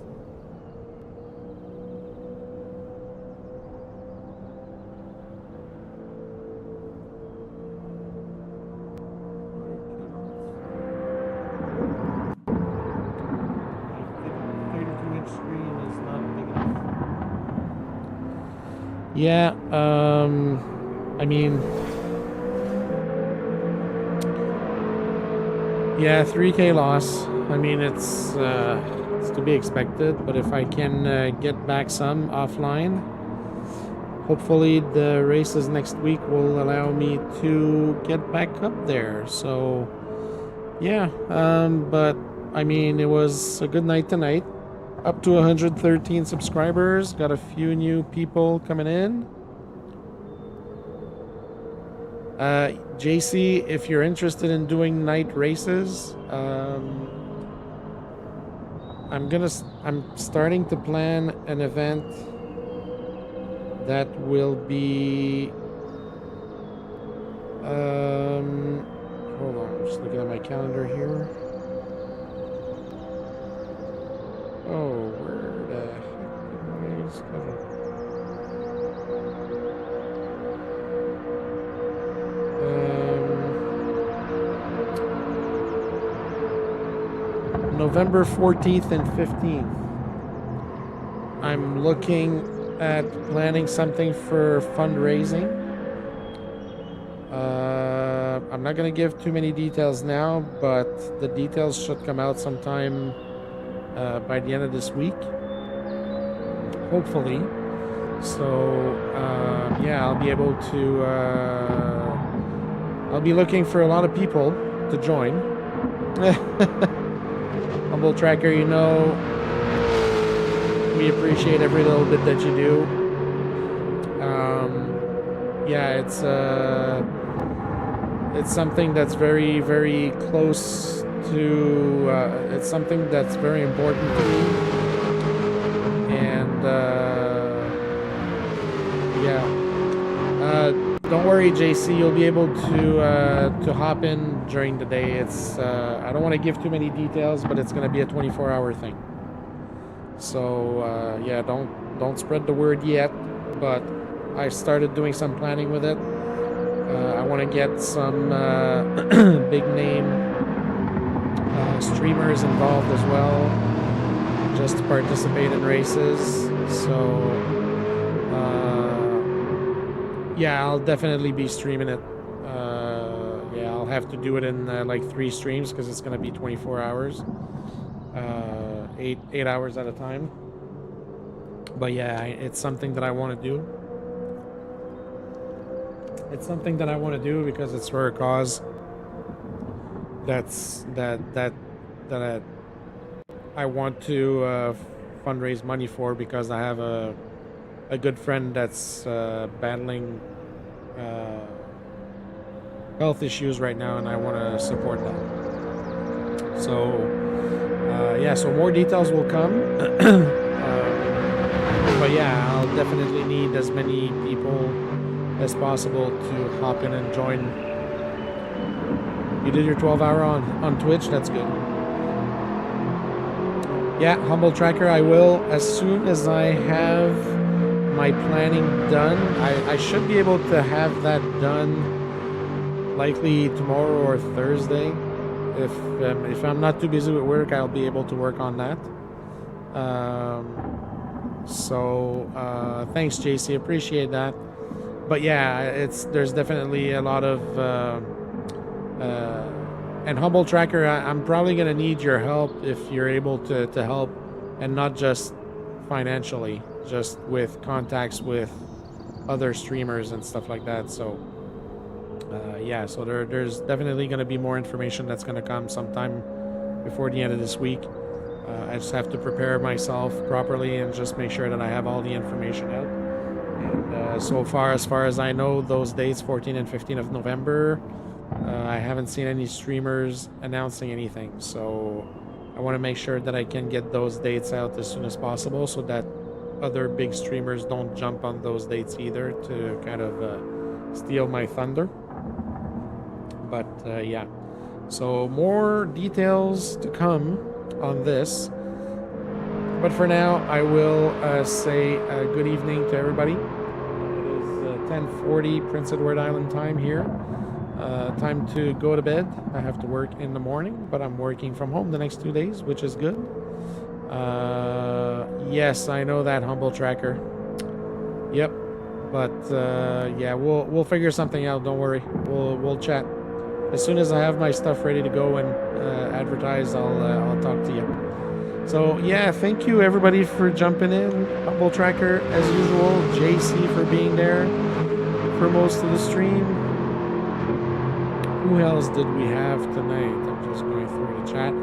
Yeah, I mean, yeah, 3K loss. I mean, it's to be expected, but if I can get back some offline, hopefully the races next week will allow me to get back up there. So, yeah, but I mean, it was a good night tonight. Up to 113 subscribers. Got a few new people coming in. JC, if you're interested in doing night races, I'm starting to plan an event that will be hold on, I'm just looking at my calendar here. Oh, where the heck did my schedule? November 14th and 15th. I'm looking at planning something for fundraising. I'm not going to give too many details now, but the details should come out sometime by the end of this week, hopefully. So yeah, I'll be able to I'll be looking for a lot of people to join. Humble Tracker, you know, we appreciate every little bit that you do. Yeah, it's something that's very, very close to, it's something that's very important to me. And yeah, don't worry, JC. You'll be able to hop in during the day. It's I don't want to give too many details, but it's going to be a 24-hour thing. So yeah, don't spread the word yet. But I started doing some planning with it. I want to get some big name streamers involved as well, just to participate in races. So yeah, I'll definitely be streaming it. Yeah, I'll have to do it in like 3 streams because it's going to be 24 hours, 8 hours at a time. But yeah, it's something that I want to do. It's something that I want to do because it's for a cause that I want to fundraise money for, because I have a good friend that's battling health issues right now, and I want to support that. So yeah, so more details will come. But yeah, I'll definitely need as many people as possible to hop in and join. You did your 12-hour on Twitch, that's good. Yeah, Humble Tracker, I will as soon as I have my planning done. I should be able to have that done likely tomorrow or Thursday. If I'm not too busy with work, I'll be able to work on that. So thanks, JC, appreciate that. But yeah, there's definitely a lot of and Humble Tracker, I'm probably gonna need your help if you're able to help, and not just financially, just with contacts with other streamers and stuff like that. So yeah, so there's definitely gonna be more information that's gonna come sometime before the end of this week. I just have to prepare myself properly and just make sure that I have all the information out. And so far, as far as I know, those dates, 14 and 15 of November, I haven't seen any streamers announcing anything. So I want to make sure that I can get those dates out as soon as possible, so that other big streamers don't jump on those dates either to kind of steal my thunder. But yeah, so more details to come on this. But for now, I will say good evening to everybody. It is 10:40 Prince Edward Island time here. Time to go to bed. I have to work in the morning, but I'm working from home the next 2 days, which is good. Yes, I know that, Humble Tracker. Yep, but yeah, we'll figure something out. Don't worry. We'll chat as soon as I have my stuff ready to go and advertise. I'll talk to you. So yeah, thank you everybody for jumping in. Humble Tracker as usual. JC for being there for most of the stream. Who else did we have tonight? I'm just going through the chat.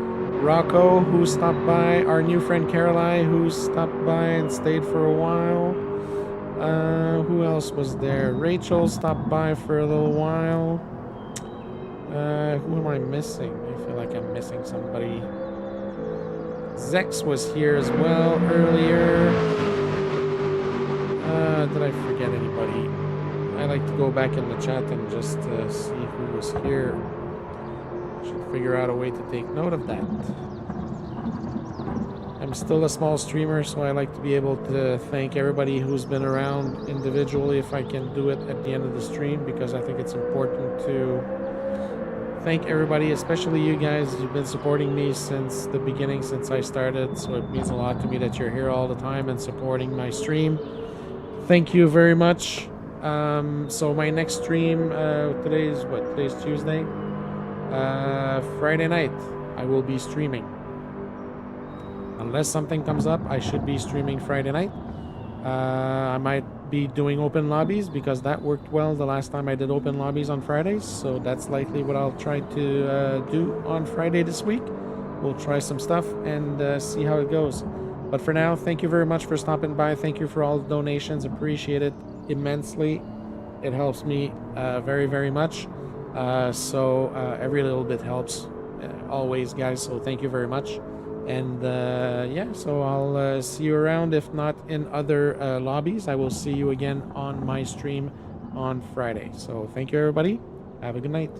Rocco, who stopped by. Our new friend Caroline, who stopped by and stayed for a while. Who else was there? Rachel stopped by for a little while. Who am I missing? I feel like I'm missing somebody. Zex was here as well earlier. Did I forget anybody? I like to go back in the chat and just see who was here. Should figure out a way to take note of that. I'm still a small streamer, so I like to be able to thank everybody who's been around individually if I can do it at the end of the stream, because I think it's important to thank everybody, especially you guys. You've been supporting me since the beginning, since I started, so it means a lot to me that you're here all the time and supporting my stream. Thank you very much. So my next stream, today's Tuesday. Friday night I will be streaming. Unless something comes up, I should be streaming Friday night. I might be doing open lobbies because that worked well the last time I did open lobbies on Fridays, so that's likely what I'll try to do on Friday this week. We'll try some stuff and see how it goes. But for now, thank you very much for stopping by. Thank you for all the donations. Appreciate it immensely. It helps me very, very much. So every little bit helps always, guys. So thank you very much. And yeah, so I'll see you around. If not in other lobbies, I will see you again on my stream on Friday. So thank you, everybody. Have a good night.